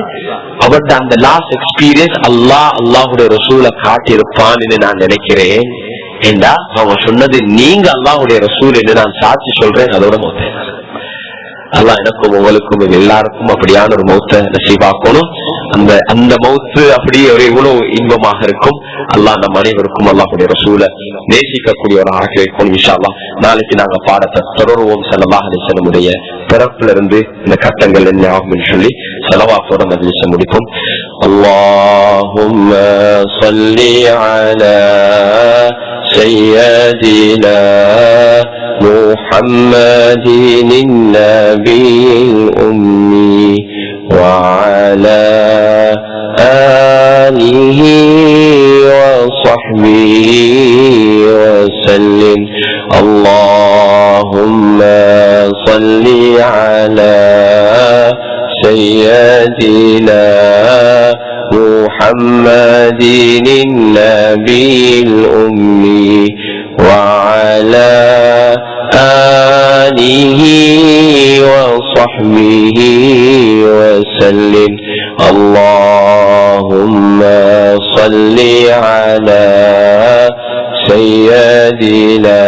அவர்கிட்ட அந்த லாஸ்ட் எக்ஸ்பீரியன்ஸ் அல்லாஹுடைய ரசூலை காட்டியிருப்பான்னு நான் நினைக்கிறேன். ஏண்டா அவங்க சொன்னது நீங்க அல்லாஹுடைய ரசூல் என்று நான் சாட்சி சொல்றேன். அதோட மௌத்த அல்லாஹ் எனக்கும் உங்களுக்கும் எல்லாருக்கும் அப்படியான ஒரு மௌத்த நசீபாக்கணும். அந்த மௌத்து அப்படியே ஒரு இவ்வளவு இன்பமாக இருக்கும். அல்லாஹ் நம் அனைவருக்கும் அல்லாஹுடைய ரசூலை நேசிக்கக்கூடிய ஒரு ஆக வைக்கணும். இன்ஷா அல்லாஹ் நாளைக்கு நாங்க பாடத்தை தொடருவோம். ஸல்லல்லாஹு அலைஹி வஸல்லம் பிறப்புல இருந்து இந்த கட்டங்கள் என்ன ஆகும் சொல்லி ஸலவாத்தோட மஜ்லிஸை முடிப்போம். அல்லாஹும்ம ஸல்லி அலா سيدنا محمد النبي الأمي وعلى آله وصحبه وسلم. اللهم صل على سيدنا محمد النبي الأمي وعلى آله وصحبه وسلم. اللهم صل على سيدنا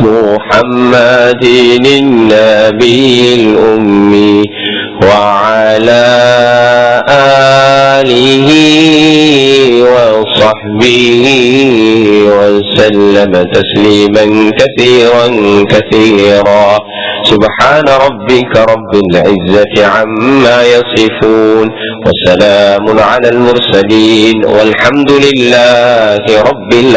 محمد النبي الأمي وعلى آله وصحبه وسلم تسليما كثيرا كثيرا. سبحان ربك رب العزة عما يصفون وسلام على المرسلين والحمد لله رب العالمين.